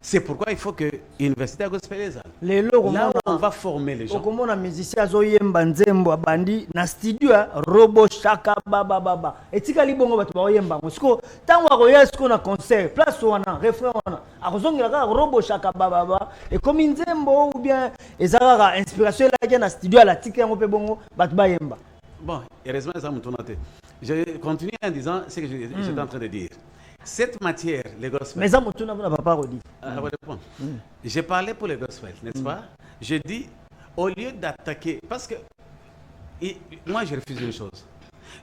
C'est pourquoi il faut que l'université gospel là on va former les gens. Comme on musicien zoyemba nzembo bandi na studio robo shaka baba et tikali bongo bato ba yemba musiko tango akoya siko na concert place wana refrain wana akozongela ka robo shaka baba et comme nzembo ou bien ezaka inspiration la na studio la tikali ngo pe bongo bato ba yemba. Bon, heureusement ça me tourne à tête. Je continue en disant ce que j'étais en train de dire. Cette matière, les gospels. Mais ça, tu n'as pas redit. J'ai parlé pour les gospels, n'est-ce pas? Je dis, au lieu d'attaquer, parce que moi je refuse une chose.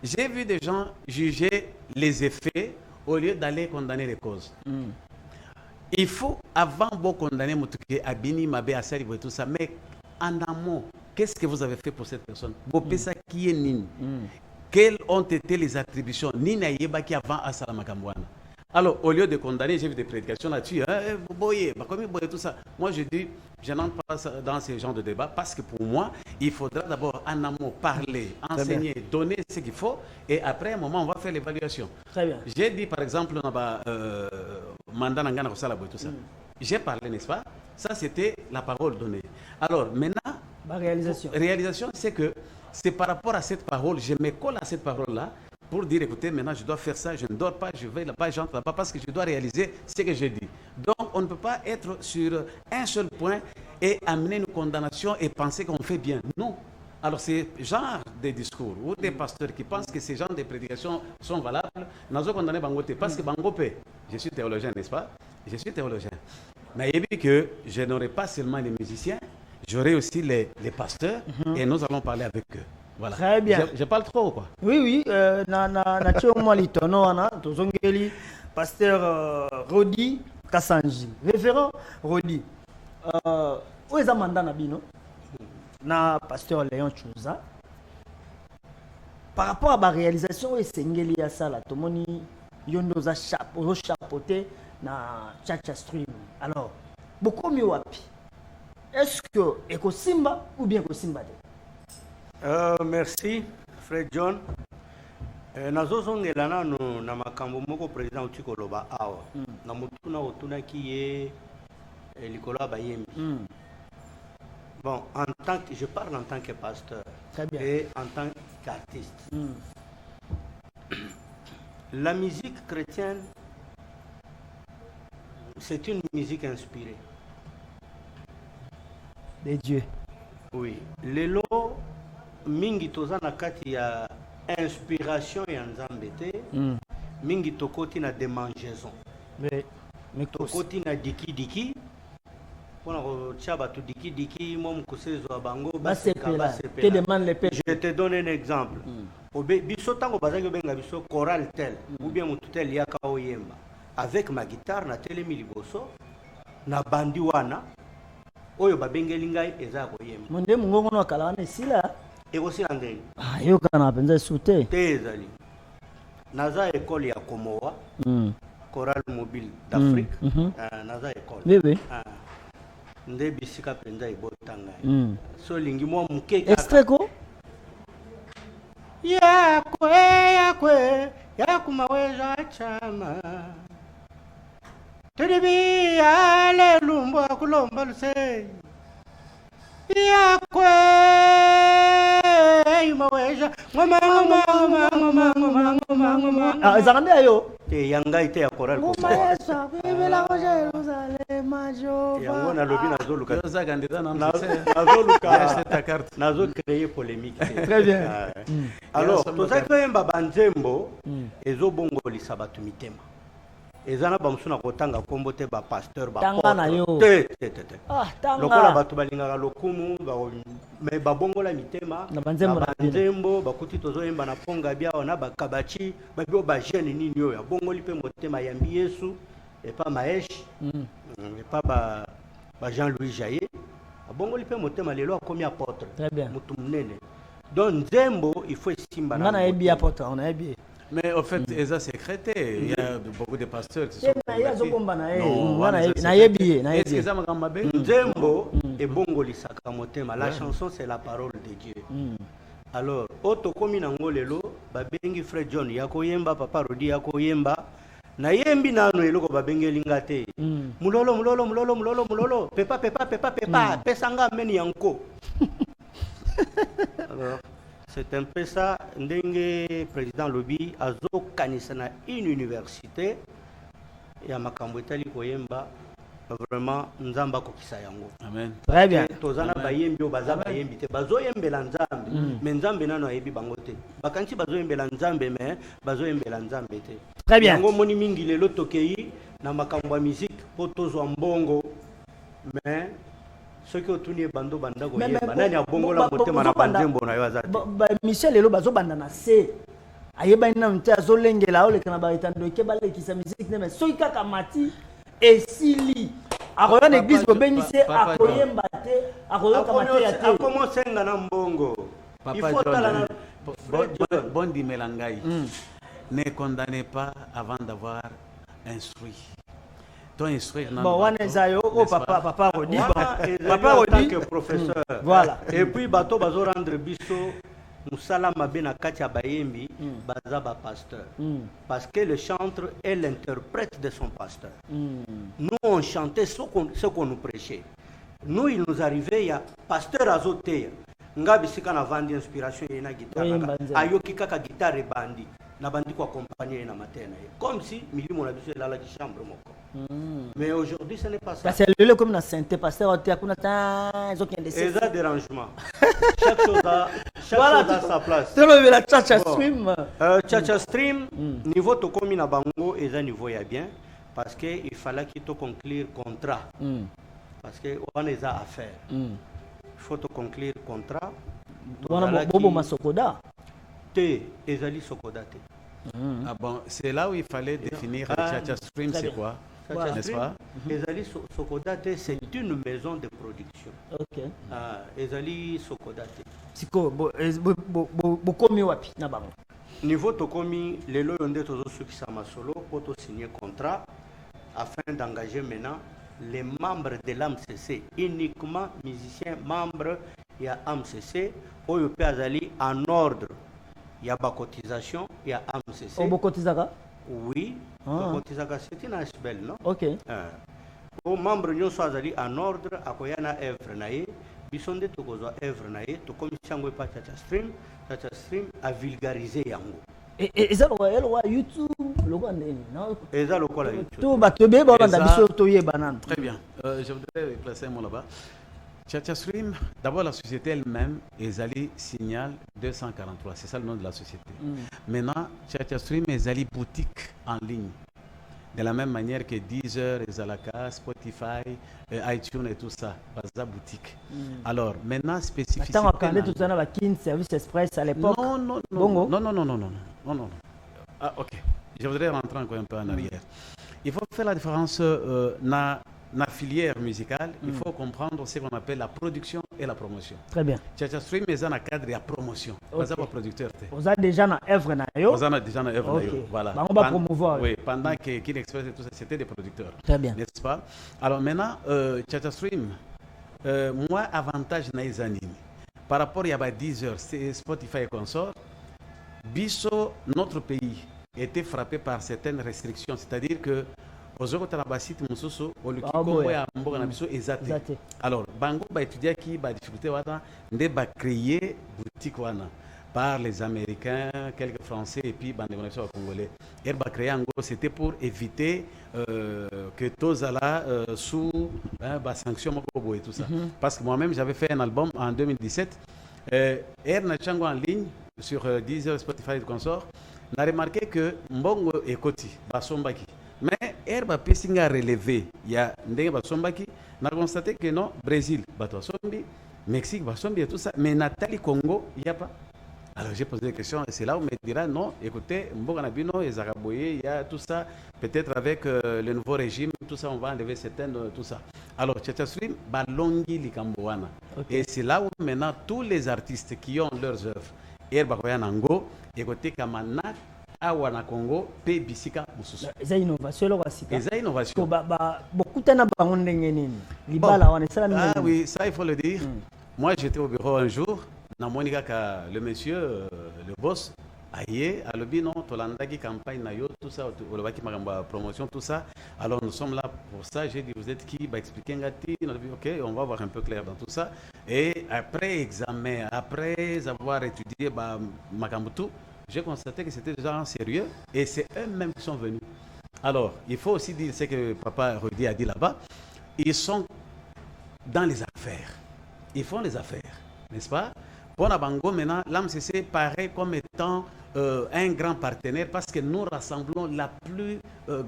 J'ai vu des gens juger les effets au lieu d'aller condamner les causes. Il faut, avant de condamner Moutouké, Abini, Mabé, Assari et tout ça, mais en amont, qu'est-ce que vous avez fait pour cette personne? Qui est Nini? Quelles ont été les attributions? Nina Yeba qui avant Asalamakambouana. Alors, au lieu de condamner, j'ai vu des prédications là-dessus, boyez, tout ça. Moi, je dis, je n'entre pas dans ce genre de débat parce que pour moi, il faudra d'abord en amont parler, enseigner, donner ce qu'il faut et après, à un moment, on va faire l'évaluation. Très bien. J'ai dit, par exemple, mandat Nangana Rosala Boy, tout ça. J'ai parlé, n'est-ce pas? Ça, c'était la parole donnée. Alors, maintenant, la réalisation. Réalisation, c'est que c'est par rapport à cette parole, je me colle à cette parole-là pour dire, écoutez, maintenant je dois faire ça, je ne dors pas, je vais là-bas, je n'entre là-bas parce que je dois réaliser ce que j'ai dit. Donc, on ne peut pas être sur un seul point et amener une condamnation et penser qu'on fait bien. Non. Alors, c'est genre des discours ou des pasteurs qui pensent que ces genres de prédications sont valables. Nous avons condamné Bangote parce que Bangope, je suis théologien, n'est-ce pas? Je suis théologien. Mais il dit que je n'aurai pas seulement les musiciens, j'aurai aussi les pasteurs et nous allons parler avec eux. Voilà. Très bien. Je parle trop ou quoi? Oui, na tchongo litono wana tozongeli pasteur Rodi Kassanji. Référent Rodi. Où est mandat na bino? Na pasteur Léon Chouza. Par rapport à la réalisation et sengeli ya sala tomoni yondo za chapeauté na Chacha Stream. Alors, beaucoup mieux wapi. Est-ce que Ekosimba ou bien Ekosimba de? Merci, Fred John. Nazozongela nano na makambo moko président utikoloba awa. Na mutuna otuna ki ye likola bayembi. Bon, je parle en tant que pasteur. Très bien. Et en tant qu'artiste. La musique chrétienne, c'est une musique inspirée. De Dieu. Oui. Lelo mingi toza na kati ya inspiration ya Nzambe te. Mingi tokoti na démangeaison. Mais tokoti na diki pona ko tshaba tu diki mom kosezo bango basepela. Te demande les pères. Je te donne un exemple. Biso tango bazango benga biso choral tel ou bien mutu tel yaka oyemba avec ma guitare na telemi liboso na bandi wana oyo babengeli ngai eza koyemba. Monde mungongo no kala na sila. Ekosila ndenge. Ah yo kana penza sute. Te ezali. Naza école ya Komowa. Choral mobile d'Afrique. Naza école. Bébé. Nde bisika penza ibotanga. So lingi mo muke. Extrait ko? Yakwe yakumaweza chama. Tedibi ale lumbo kulomba luse. Yakwe maweza ngoma. Ah, ezakande ayo. Te yanga ite ya choral ko. Maestra, vive la Jérusalem, Jehova. Yango na lobi na zoluka. Yo za candidat na zoluka. Nazo créer polémique. Très bien. Alors, toza koyemba banzembo ezobongolisa bato mitema. Ezana bamusuna kotanga kombo te ba pasteur ba Tanga na yo. Te. Ah, tanga. Lokola bato balingaka lokumu me babongola mitema na banzembo bakuti tozoyemba na ponga bia ona bakabachi babio ba jeune nini yo ya bongoli pe motema yambi Yesu et pas Maesh et pas ba Jean-Louis Jaillet abongoli pe motema lelo akomi apôtre. Très bien. Mutu munene. Donc nzembo il faut simba na. On a bien apôtre, on a bien. Mais au fait, Eza sécrété, il y a beaucoup de pasteurs qui sont Nzembo et bongolisaka motema. La chanson c'est la parole de Dieu. Alors, oto komi nango lelo babengi Fred John yakoyemba papa Rodi yakoyemba na yembi nano eloko babengeli ngate. Mulolo pepa pesanga meni yanko. Alors c'est un peu ça, ndenge président Lobi azo kanisa na une université ya makambo etali koyemba vraiment nzamba ko kisa yango. Amen. Très bien. Tozana bayembi o baza bayembi te bazo yembela nzambe mais nzambe nano ayebi bango te. Bakanti bazo yembela nzambe mais bazo yembela nzambe te. Très bien. Yango moni mingi lelo tokei na makambo ya musique po tozwa mbongo mais ce que tu n'es bando banda ko yeba nani abongola motema na banzembo na yo azati ba Michel lelo bazo banda na se ayeba ina mte azolengela ole kana ba etando ke balekisa musique ne mais soki kaka mati esili akoya na église ko bengise akoyemba te akoyoka mate ya te akomo senga na mbongo il faut tala bon dimelangai ne condamnez pas avant d'avoir instruit. Toi instruire bon on est ayo oh papa Rodi papa Rodi que professeur voilà et puis bato bazo rendre biso musala mabe na kati ya bayembi baza ba pasteur parce que le chanteur est l'interprète de son pasteur. Nous on chantait ce qu'on nous prêchait. Nous il nous arrivait ya pasteur azoteya nga bisika na vandi inspiration yena guitare ayoki kaka guitare bandi na bandi ko accompagner na matena comme si milimo na biso la chambre moko. Mais aujourd'hui ce n'est pas ça. Parce que le comme na sainteté pasteur otia kuna ta zokende c'est ça dérangement. Chaque chose a sa place. Tu le la chacha stream chacha stream niveau to komi na bango eza niveau ya bien parce que il fallait qu'il to conclure contrat. Parce que on est à faire. Il faut te conclure contrat. Bobo Masokoda. Te ezali Sokoda te. Ah bon, c'est là où il fallait définir Chacha Stream, c'est quoi? N'est-ce pas? Ezali Sokoda te, c'est une maison de production. OK. Ezali Sokoda te. Siko bo komi wapi na bango. Niveau to komi lelo yonde tozo sukisa masolo pour to signer contrat afin d'engager maintenant les membres de l'AMCC, uniquement musiciens membres il y a AMCC, où il peut aller en ordre. Il y a la cotisation, il y a AMCC. Au cotisaka? Oui, la cotisation c'est une HBL, non? Ok. Aux membres nous sommes allés en ordre, à quoi il y a une œuvre naïe, ils sont des togozo œuvre naïe, tout comme si on veut pas Chacha Stream a vulgarisé yango. Et ça le YouTube le quoi non et ça le quoi la YouTube tout batebe ba banda biso to ye banane. Très bien, je voudrais placer un mot là-bas. Chacha Stream, d'abord la société elle-même Ezali Signal 243, c'est ça le nom de la société. Maintenant Chacha Stream Ezali boutique en ligne. De la même manière que Deezer, Zalaka, Spotify, iTunes et tout ça, Baza boutique. Alors maintenant spécificité. Attends, on a tout ça dans la Kin Service Express à l'époque. Non. Ah ok. Je voudrais rentrer encore un peu en arrière. Il faut faire la différence dans la filière musicale. Il faut comprendre ce qu'on appelle la production et la promotion. Très bien. Chacha Stream est dans le cadre de la promotion. Vous êtes producteur. Vous êtes déjà dans l'œuvre. Vous êtes déjà dans l'œuvre. Voilà. On va promouvoir. Oui, pendant que Kin Express et tout ça, c'était des producteurs. Très bien. N'est-ce pas? Alors maintenant, Chacha Stream, moi, avantage naïzanini. Par rapport à Deezer, Spotify et consorts, Bisso, notre pays, était frappé par certaines restrictions. C'est-à-dire que alors, Bango va étudier qui va difficulté de créer boutique par les Américains, quelques Français et puis les Congolais. Et va créer en gros, c'était pour éviter que tous là sous sanctions et tout ça. Parce que moi-même j'avais fait un album en 2017. Nachango en ligne sur Deezer, Spotify et consorts. On a remarqué que Mbongo et Koti, Basombaki. Mais Herba Pessinga a relevé, il y a Ndenge Basombaki, on a constaté que non, Brésil, Batosombi, Mexique, Basombi et tout ça, mais Nathalie Congo, il n'y a pas. Alors j'ai posé des questions et c'est là où on me dira non, écoutez, Mboga Nabino et Zaraboye, il y a tout ça, peut-être avec le nouveau régime, tout ça, on va enlever certaines, tout ça. Alors, Chacha Stream, Balongi Likamboana. Et c'est là où maintenant tous les artistes qui ont leurs œuvres, Herba Koyanango, écoutez, Kamana, Awana Congo, P. Bisika Mususu. C'est innovation. C'est innovation. Beaucoup de Ah oui, ça il faut le dire. Moi j'étais au bureau un jour, le monsieur, le boss, aïe, à l'obino, Tolandagi campagne, tout ça, promotion, tout ça. Alors nous sommes là pour ça. J'ai dit, vous êtes qui? Expliquer un gâti. On a dit, ok, on va voir un peu clair dans tout ça. Et après examen, après avoir étudié Makambutu, j'ai constaté que c'était déjà sérieux et c'est eux-mêmes qui sont venus. Alors, il faut aussi dire ce que Papa Rodi a dit là-bas. Ils sont dans les affaires. Ils font les affaires, n'est-ce pas? Pour Nabango, maintenant, l'AMCC paraît comme étant un grand partenaire parce que nous rassemblons la plus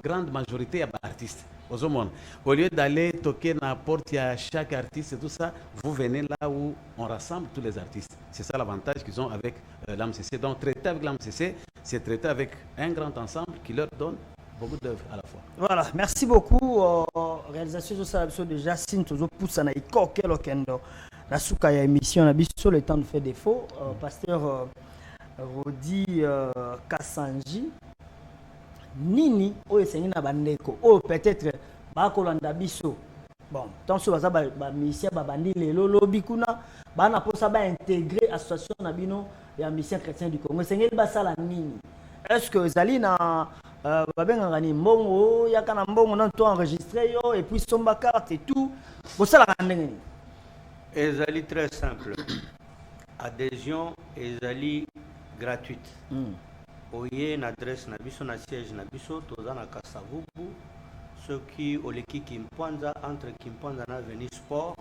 grande majorité d'artistes. Au lieu d'aller toquer n'importe à chaque artiste et tout ça, vous venez là où on rassemble tous les artistes. C'est ça l'avantage qu'ils ont avec l'AMCC. Donc traiter avec l'AMCC, c'est traiter avec un grand ensemble qui leur donne beaucoup d'œuvres à la fois. Voilà, merci beaucoup. Réalisation de ça, déjà, si nous poussons à la souka ya émission, on a biso le temps de faire défaut. Pasteur Rodi Kassanji, nini oyo esengi na bandeko oyo peut-être bakolanda biso bon tant so baza ba musicien babandi lelo lobi kuna bana posa ba intégrer association na bino ya musicien chrétien du Congo esengi basala nini est-ce que ezali na babengaka ni mbongo yaka na mbongo na to enregistrer yo et puis somba carte et tout bosalaka ndenge nini ezali très simple adhésion ezali gratuite oye na adresse na biso na siège na biso toza na Kasavubu soki oleki Kimpwanza entre Kimpwanza na Avenue Sport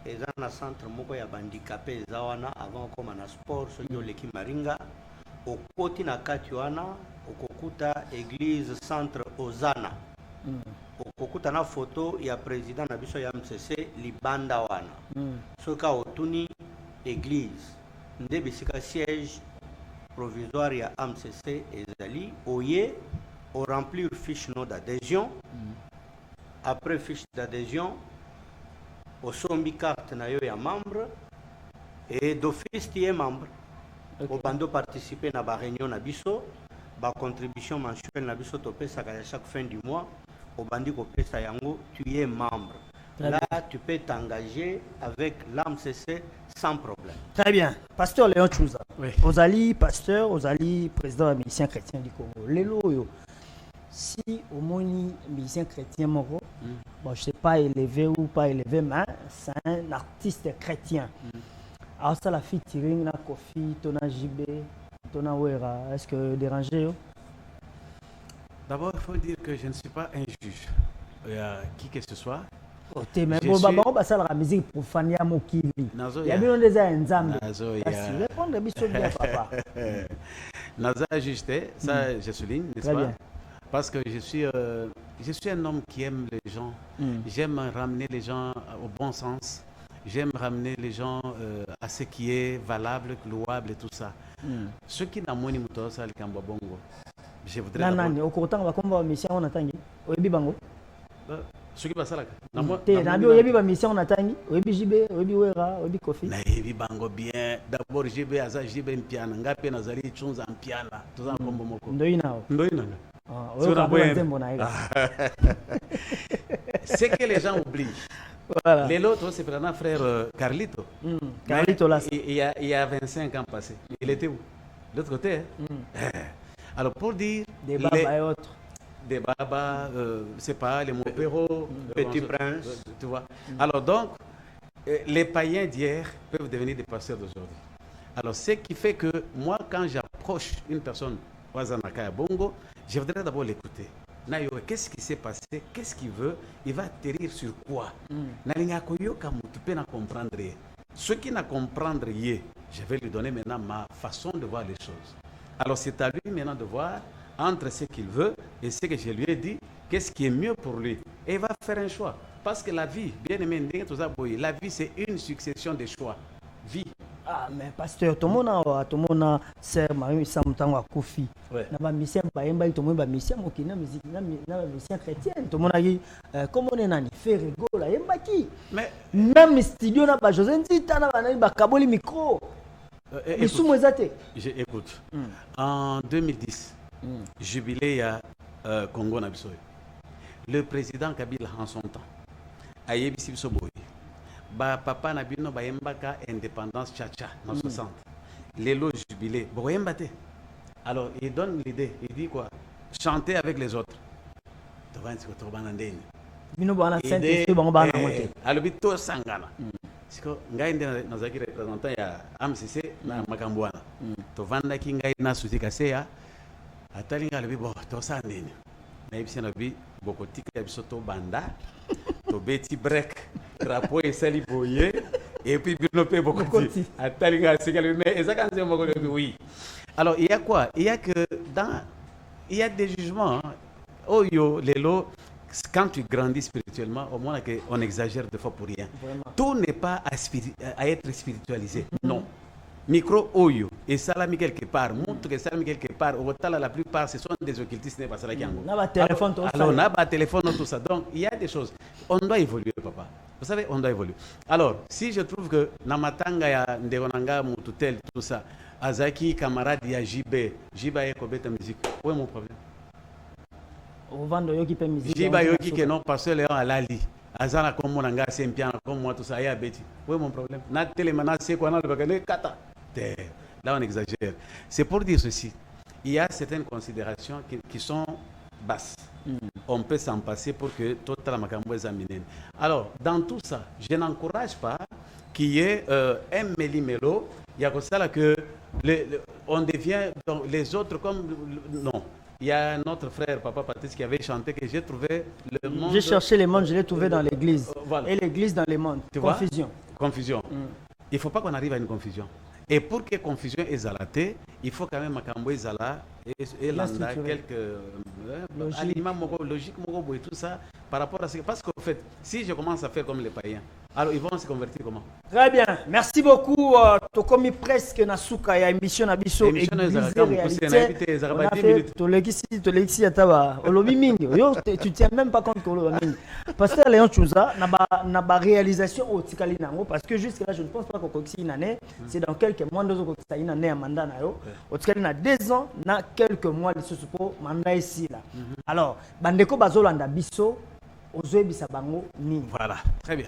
eza na centre moko ya bandicapé eza wana avant okoma na sport soki oleki Maringa okoti na kati wana okokuta église centre Ozana okokuta na photo ya président na biso ya MCC libanda wana soka otuni église nde bisika siège provisoire ya MCC ezali oye au remplir fiche non d'adhésion après fiche d'adhésion au sombi carte na yo ya membre et d'office tu es membre au bando participer na ba réunion na biso ba contribution mensuelle na biso topesa à chaque fin du mois au bandi ko pesa yango tu es membre. Là tu peux t'engager avec l'AMCC sans problème. Très bien. Pasteur Léon Chouza. Oui. Ozali pasteur, Ozali président des musiciens chrétiens du Congo. Lelo yo. Si au moni musicien chrétien moro, bon je sais pas élevé ou pas élevé mais c'est un artiste chrétien. Alors ça la featuring na Kofi, Tona JB, Tona Wera, est-ce que dérangé yo? D'abord, il faut dire que je ne suis pas un juge. Qui que ce soit. Mais bon, bah ça la musique profane ya mokili. Il y a bien des ensemble. Répondre biso bien papa. Naza juste, ça je souligne, n'est-ce pas? Bien. Parce que je suis un homme qui aime les gens. J'aime ramener les gens au bon sens. J'aime ramener les gens à ce qui est valable, louable et tout ça. Ce qui n'a moins ni mouton, ça le Kamba Bongo. Je voudrais. Nani, au courant, va comme mission on attend. Oyebi bango. Ce qui passe là. Nabi oyebi ba mission on attend. Oyebi JB, oyebi Wera, oyebi Kofi. Na oyebi bango bien. D'abord JB aza JB mpiana, ngapi nazali chunza mpiana. Toza kombo moko. Ndoina. C'est que les gens oublient. Voilà. L'autre, c'est notre frère Carlito. Carlito là. Il y a 25 ans passés. Il était où? De l'autre côté. Alors pour dire. Des babas et autres. Des babas, c'est pas les Mopero, Petit Prince. Tu vois. Alors donc, les païens d'hier peuvent devenir des pasteurs d'aujourd'hui. Alors ce qui fait que moi, quand j'approche une personne, Wazanaka Bongo, je voudrais d'abord l'écouter. Nayo, qu'est-ce qui s'est passé? Qu'est-ce qu'il veut? Il va atterrir sur quoi? Comprendre. Ce qui n'a comprendre, je vais lui donner maintenant ma façon de voir les choses. Alors c'est à lui maintenant de voir entre ce qu'il veut et ce que je lui ai dit, qu'est-ce qui est mieux pour lui. Et il va faire un choix. Parce que la vie, bien aimé, la vie c'est une succession de choix. Vie. Ah, mais pasteur, tout le monde sert Marie Samtango à Kofi. Na ba mission ba yemba tout le monde ba mission moki na musique na mission chrétienne. Tout le monde a dit comment on est nani fait rigola yemba qui. Mais même studio na ba José Nzita na ba nani ba kaboli micro. Écoute. En 2010, jubilé à Congo Nabisoy. Le président Kabila en son temps a yebisi Soboy. Ba papa na bino ba yembaka indépendance tcha en 60. L'élo jubilé. Bo yembate. Alors il donne l'idée, il dit quoi? Chanter avec les autres. Devant ce que tu vas entendre. Bino bana Saint-Esprit bango bana moté. Alobito sangana. Siko ngai ndena nazaki représentant ya AMCC na makambwana. To vanda ki ngai na sutika seya. Atali ngai alobi bo to sanene. Na yebisi na bi bokotika biso to banda. To beti break. Drapeau et sali boye et puis bino pe bokoti. Atali ngai sikali mais ezaka nze moko oui. Alors il y a quoi? Il y a que il y a des jugements. Oh yo lelo. Quand tu grandis spirituellement, au moins on exagère deux fois pour rien. Vraiment. Tout n'est pas à être spiritualisé. Non. Micro oyo et salami quelque part, montre que salami quelque part, au total la plupart ce sont des occultistes n'est pas ça qui en téléphone tout ça. Alors on a pas téléphone tout ça. Donc il y a des choses. On doit évoluer papa. Vous savez, on doit évoluer. Alors, si je trouve que namatanga ya ndegonanga mututel tout ça, Azaki camarade ya JB est kobeta musique. Où est mon problème? Au vendre yoki pe musique. Jiba yoki que non pasteur Léon Alali. Azana comme mon anga c'est piano comme moi tout ça y a bêti. Oui mon problème. Na télé maintenant c'est quoi na le kata. Là on exagère. C'est pour dire ceci. Il y a certaines considérations qui sont basses. On peut s'en passer pour que tout la makambo examine. Alors dans tout ça, je n'encourage pas qu'il y ait un méli-mélo. Il y a comme ça là que on devient donc, les autres comme non. Il y a notre frère, Papa Patrice, qui avait chanté que j'ai trouvé le monde. J'ai cherché les mondes, je l'ai trouvé dans l'église. Voilà. Et l'église dans les mondes. Tu Confusion. Vois? Confusion. Il ne faut pas qu'on arrive à une confusion. Et pour que confusion est zalatée, il faut quand même Makambo Zala et landa quelques aliments logiques et tout ça par rapport à ce que. Parce qu'en fait, si je commence à faire comme les païens, alors ils vont se convertir comment? Très bien. Merci beaucoup. Tokomi presque Nasuka ya émission Nabiso église réalité. On a fait Tolexi Ataba. Olobi Mingi. Tu tiens même pas compte que Olobi Mingi. Pasteur Léon Chouza n'a pas réalisation au Tikali Nango parce que jusque là je ne pense pas qu'au une année, c'est dans quelques mois de une année à mandat nayo. Au Tikali na 2 ans, na quelques mois de ce support mandat ici là. Alors, bandeko bazolanda biso ozoebisa bango ni. Voilà. Très bien.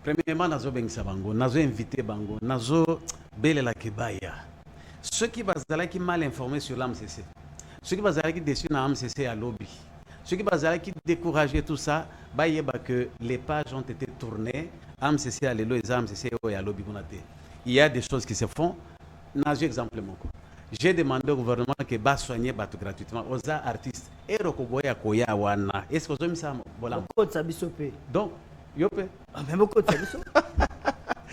Premièrement, nazo bengisa bango, nazo invité bango, nazo belela kebaya. Ceux qui bazala qui mal informés sur l'AMCC, ceux qui bazala qui déçus dans l'AMCC à lobby, ceux qui bazala qui découragent tout ça, bayeba que les pages ont été tournées, AMCC à l'élo et AMCC à lobby bonate. Il y a des choses qui se font. Nazo exemple moko. J'ai demandé au gouvernement que va soigner bateau gratuitement aux artistes. Et rokoboya koya wana. Est-ce que vous avez ça bolam? Donc Yopé. Ah, même beaucoup de ça.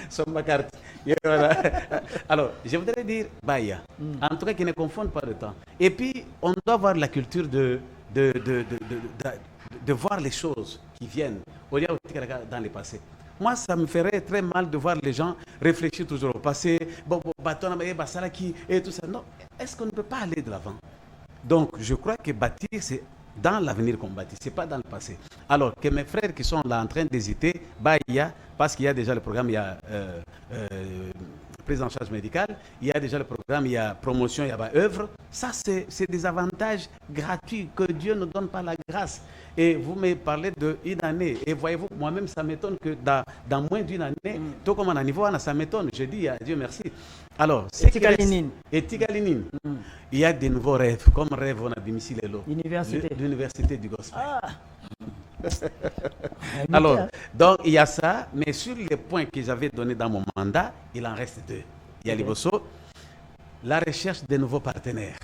Sur ma carte. Alors, je voudrais dire, Baya. En tout cas, qu'ils ne confondent pas le temps. Et puis, on doit avoir la culture de voir les choses qui viennent au lieu dans le passé. Moi, ça me ferait très mal de voir les gens réfléchir toujours au passé. Bon, bâton, et tout ça. Non, est-ce qu'on ne peut pas aller de l'avant? Donc, je crois que bâtir, c'est dans l'avenir qu'on bâtit, ce n'est pas dans le passé. Alors que mes frères qui sont là en train d'hésiter, parce qu'il y a déjà le programme, il y a prise en charge médicale, il y a déjà le programme, il y a promotion, il y a œuvre. Ça, c'est des avantages gratuits que Dieu ne donne pas la grâce. Et vous me parlez d'une année. Et voyez-vous, moi-même, ça m'étonne que dans moins d'une année, tout comme à niveau, ça m'étonne. Je dis à Dieu merci. Alors, c'est Tigalinine. Il y a des nouveaux rêves, comme rêve on a ici l'université du gospel. Alors, donc il y a ça, mais sur les points que j'avais donnés dans mon mandat, il en reste 2. Il y a Liboso, la recherche de nouveaux partenaires.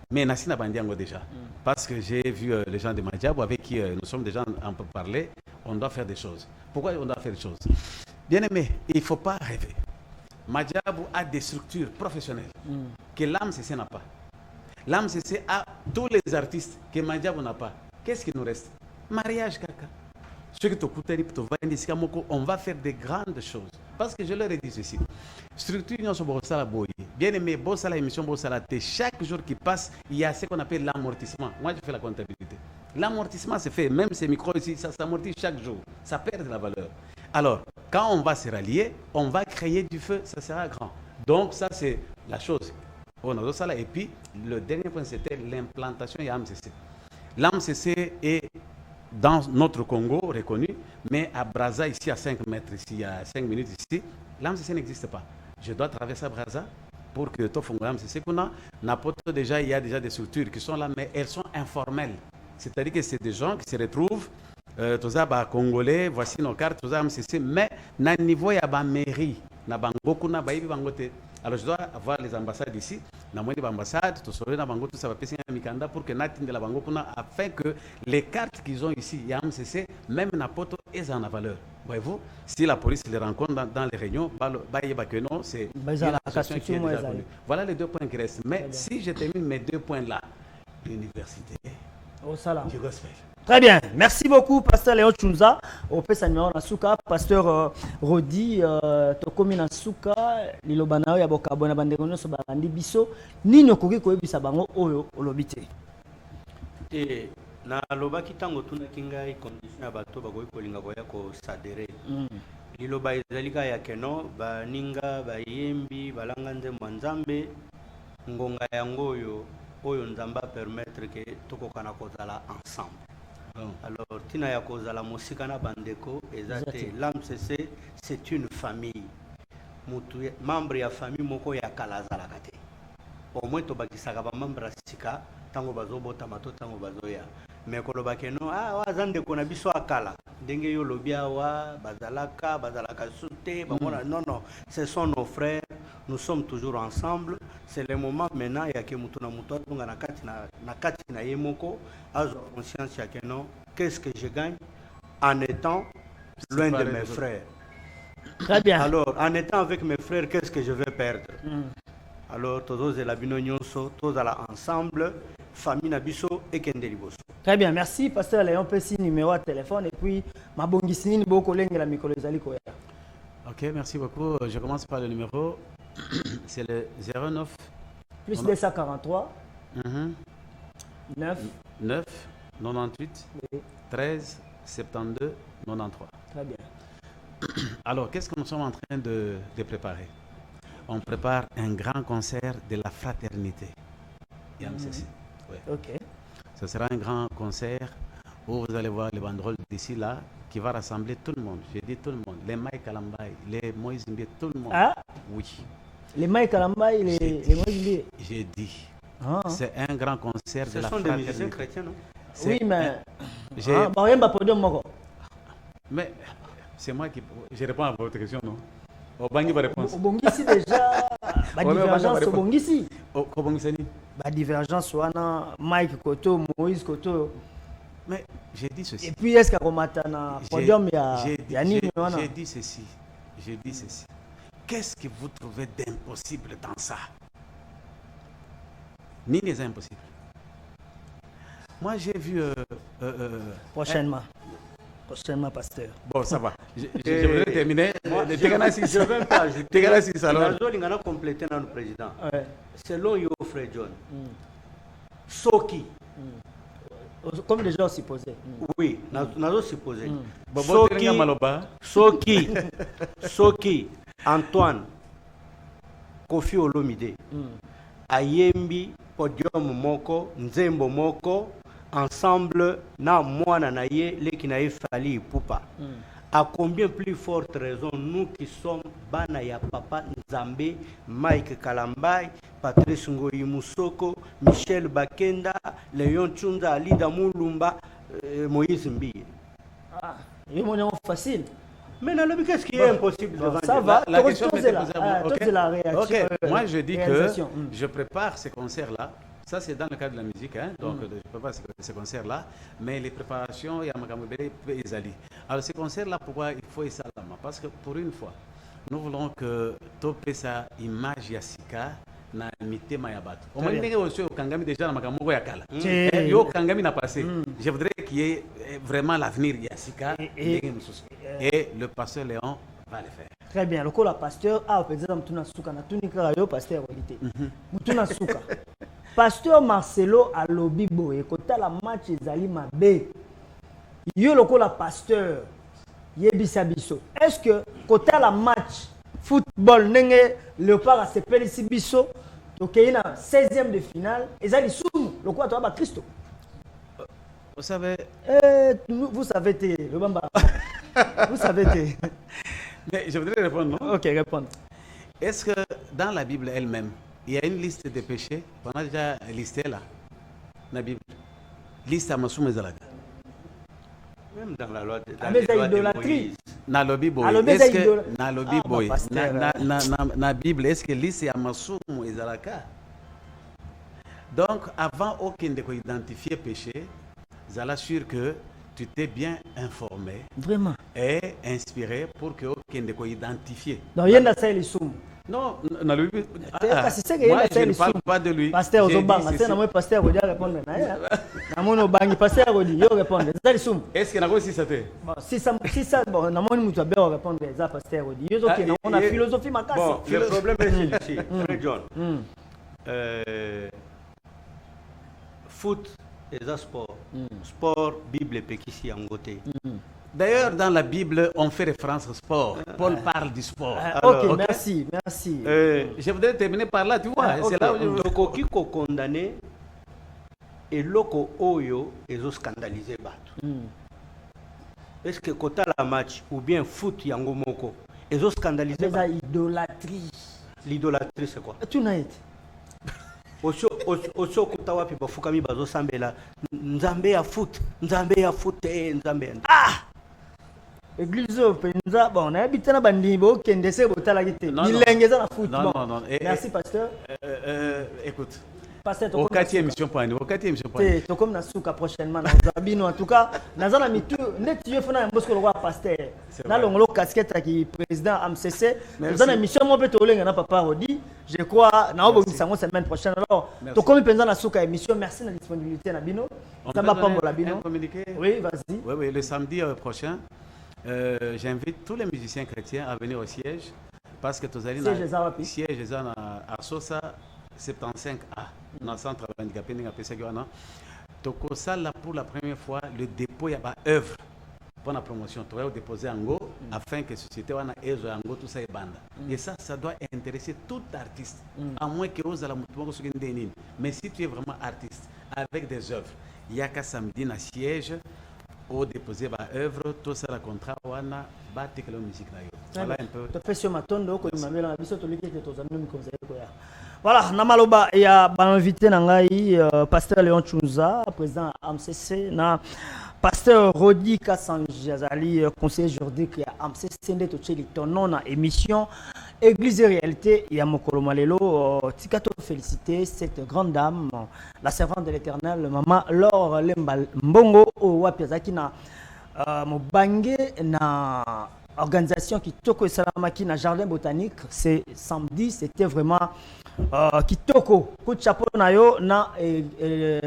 Mais Nassina Bandiango déjà, parce que j'ai vu les gens de Madjabou avec qui nous sommes déjà en peu parler, on doit faire des choses. Pourquoi on doit faire des choses? Bien aimé, il ne faut pas rêver. Madjabou a des structures professionnelles que l'AMCC n'a pas. L'AMCC a tous les artistes que Madjabou n'a pas. Qu'est-ce qui nous reste? Mariage, caca. On va faire des grandes choses. Parce que je leur ai dit ceci. Structure bien aimé, émission, chaque jour qui passe, il y a ce qu'on appelle l'amortissement. Moi, je fais la comptabilité. L'amortissement se fait, même ces micros ici, ça s'amortit chaque jour. Ça perd de la valeur. Alors, quand on va se rallier, on va créer du feu, ça sera grand. Donc, ça, c'est la chose. Et puis, le dernier point, c'était l'implantation de l'AMCC. L'AMCC est dans notre Congo reconnu, mais à Brazza, ici à 5 mètres, ici à 5 minutes ici, l'AMCC n'existe pas. Je dois traverser à Brazza pour que tout fonctionne. l'AMCC qu'on a, déjà, il y a déjà des structures qui sont là, mais elles sont informelles. C'est-à-dire que c'est des gens qui se retrouvent, tous les Congolais, voici nos cartes, tous les AMCC, mais à niveau, il y a une mairie, alors je dois avoir les ambassades ici, ambassades, tout ça va passer à Mikanda pour que afin que les cartes qu'ils ont ici, il y a AMCC, même Napoto, elles en a valeur. Voyez-vous, si la police les rencontre dans les réunions, c'est une association qui est déjà connue. Voilà les 2 points qui restent. Mais si je termine mes 2 points là, l'université du gospel. Très bien, merci beaucoup Pasteur Léon Chunza. Au pesa numéro na suka Pasteur Rodi tokomi na suka lilobana ya bokabona bandeko nyonso bandi biso nini okoki koyebisa bango oyo olobite. Et na lobaki tango tunaki ngai condition ya bato bakoki kolinga koya ko sadere. Liloba ezalika ya keno baninga bayembi balanga nzembo nzambe ngonga yango oyo nzamba permettre que tokokana kozala ensemble. Alors tina ya kozala mosika na bandeko ezate l'AMCC c'est une famille. Mutu membre ya famille moko ya kalazala kate. Au moins tobakisaka ba membre sika tango bazobota mato tango bazoya. Mais koloba keno wazande kona biso akala. Ndenge yo lobia wa bazalaka soute bamona non, ce sont nos frères, nous sommes toujours ensemble. C'est le moment maintenant ya ke mutu na mutu atunga na kati na yemoko azo conscience ya que non, qu'est-ce que je gagne en étant loin de mes frères. Très bien. Alors en étant avec mes frères, qu'est-ce que je vais perdre? Alors tous la bino nyonso tous la ensemble famille na biso et kende liboso. Très bien, merci pasteur Léon Pessi, numéro de téléphone et puis mabongisini boko lenga la mikolo ezali koya. Ok, merci beaucoup. Je commence par le numéro. C'est le 09 plus 243 9 98 oui. 13 72 93. Très bien. Alors, qu'est-ce que nous sommes en train de préparer? On prépare un grand concert de la fraternité. Ouais. Ok. Ce sera un grand concert où vous allez voir les banderoles d'ici là qui va rassembler tout le monde. J'ai dit tout le monde. Les Maï Kalambay, les Moïse Mbié, tout le monde. Ah? Oui. Les Maï Kalambay, les Moïse Mbié. J'ai dit. C'est un grand concert de la fraternité. Ce sont des musiciens chrétiens, non? Oui, mais... Mais c'est moi qui... Je réponds à votre question, non? Obangi va répondre. Obongisi déjà... divergence Obongisi. Obongisani. Divergence, Mike Koto, Moïse Koto. Mais j'ai dit ceci. Et puis, est-ce qu'il y a un podium? J'ai dit ceci. Qu'est-ce que vous trouvez d'impossible dans ça? Ni les impossibles. Moi, j'ai vu... Prochainement, pasteur. Bon, ça va. Je voudrais terminer. Je ne veux pas ajouter. Je vais compléter notre président. Selon yo, frère John, Soki. Comme les gens supposaient. Oui, nous supposé. Soki, Antoine, Kofi Olomide, Ayembi, Podium Moko, Nzembo Moko, ensemble, na mwana na ye, leki na ye fali poupa. À combien plus forte raison nous qui sommes bana ya papa Nzambe, Mike Kalambay, Patrice Ngoyi Musoko, Michel Bakenda, Léon Tchunza, Alida Moulumba, Moïse Mbiye. Ah, il est facile. Mais dans le qu'est-ce qui est impossible devant ça va, la question est la réaction. Okay. Moi je dis que je prépare ces concerts-là. Ça, c'est dans le cadre de la musique, hein? Donc je ne peux pas ce concert-là, mais les préparations, il y a Makamobele et Zali. Alors, ce concert-là, pourquoi il faut ça là? Parce que pour une fois, nous voulons que Topé sa image Yassika na mité Mayabato. Au moins, il y a aussi au Kangami déjà dans Makamogo Yakala. Yo Kangami n'a passé. Je voudrais qu'il y ait vraiment l'avenir Yassika et le pasteur Léon va le faire. Très bien. Le la pasteur a peut-être Mutuna Souka, Natunika yo pasteur réalité. Mutuna Souka. Pasteur Marcelo a lobibo et quand la match ezali mabe. Yo la pasteur yebisa biso. Est-ce que quand la match football nenge Léopard a sepeli si biso donc il y a 16e de finale ezali soum le quoi toi ba Christo. Vous savez vous savez le bamba. Vous savez Mais je voudrais répondre, non? Ok, répondre. Est-ce que dans la Bible elle-même, il y a une liste de péchés qu'on a déjà listé là? Dans la Bible. Liste à Massoum Ezalaga. Même dans la loi de Moïse. Dans la Bible, est-ce que dans la Bible, dans la Bible, est-ce que liste à Massoum Ezalaga? Donc, avant aucun de identifier péché, vous allez sûr que tu t'es bien informé. Vraiment. Et inspiré pour que aucun de quoi identifier. Non, il y a une salle soum. Non, moi je ne parle pas de lui. Pasteur Ozobanga, c'est moi pasteur Odia répondre na mono bangi pasteur Odi yo répondre. C'est soum. Est-ce que na ko si ça te? Si ça bon na mono mutu ba répondre za pasteur Odi. Yo zoki on a philosophie makasi. Bon, le problème est celui-ci. Frère John. Foot et sport. Sport, Bible, Pekissi, Angoté. D'ailleurs, dans la Bible, on fait référence au sport. Paul parle du sport. Alors, ok, merci. Je voudrais terminer par là, tu vois. C'est là où je condamné eloko oyo ezo scandaliser bato. Est-ce que kota la match ou bien foot yango moko ezo scandaliser bato? Idolâtrie. L'idolâtrie c'est quoi? Tu n'as été. Osho kota wapi bafukami bazo sambela nzambe ya foot, nzambe ya foot, nzambe. Ah! Église penza bon na habité na bandi bo kende se botala kite. Bilengeza na foot. Non. Merci pasteur. Écoute. Pasteur au 4e émission point. Au 4e émission point. To comme na souka prochainement na Zabino en tout cas, nazana mitu net tu fona mbosko le roi pasteur. Na longolo casquette qui président AMCC. Nazana émission mo pe to lenga na papa Rodi. Je crois na obongisa ngo semaine prochaine. Alors, to comme penza na souka émission, merci de la disponibilité na bino. Ça va pas la bino. Oui, vas-y. Oui, le samedi prochain. J'invite tous les musiciens chrétiens à venir au siège parce que tous les sièges à Sosa 75A dans le centre handicapé Toko Sala pour la première fois le dépôt y a œuvre pour la promotion. Tu vas déposer en go afin que la société wana ezo en go tout ça est bande. Et ça doit intéresser tout artiste à moins que ose la mutumo so ndenini. Mais si tu es vraiment artiste avec des œuvres, il y a qu'à samedi na siège au déposer ma œuvre, tout ça la contrat wana bâti que la musique là. Voilà un peu. Tu fais sur ma tonne ko imamela na biso to liki ke to zanumi comme ça ko ya. Voilà, na maloba ya ba invité na ngai pasteur Léon Chunza, président AMCC na pasteur Rodi Kassanjazali, conseiller juridique ya AMCC ndeto tsheli tono na émission Église et réalité ya mokolo malelo tikato féliciter cette grande dame, la servante de l'Éternel, maman Laure Lemba Mbongo o wapiazaki na mobange na organisation qui toko salamaki na jardin botanique. C'est samedi, c'était vraiment kitoko coup de chapeau na yo na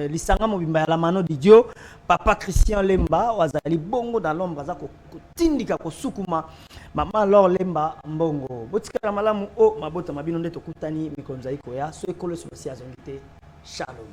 lisanga mobimba ya la mano didio papa Christian Lemba wazali bongo dans l'ombre za ko tindika ko sukuma mama Laure Lemba Mbongo botikala malamu o mabota mabino nde tokutani mikonza iko ya so ekolo sosia zongite shalom.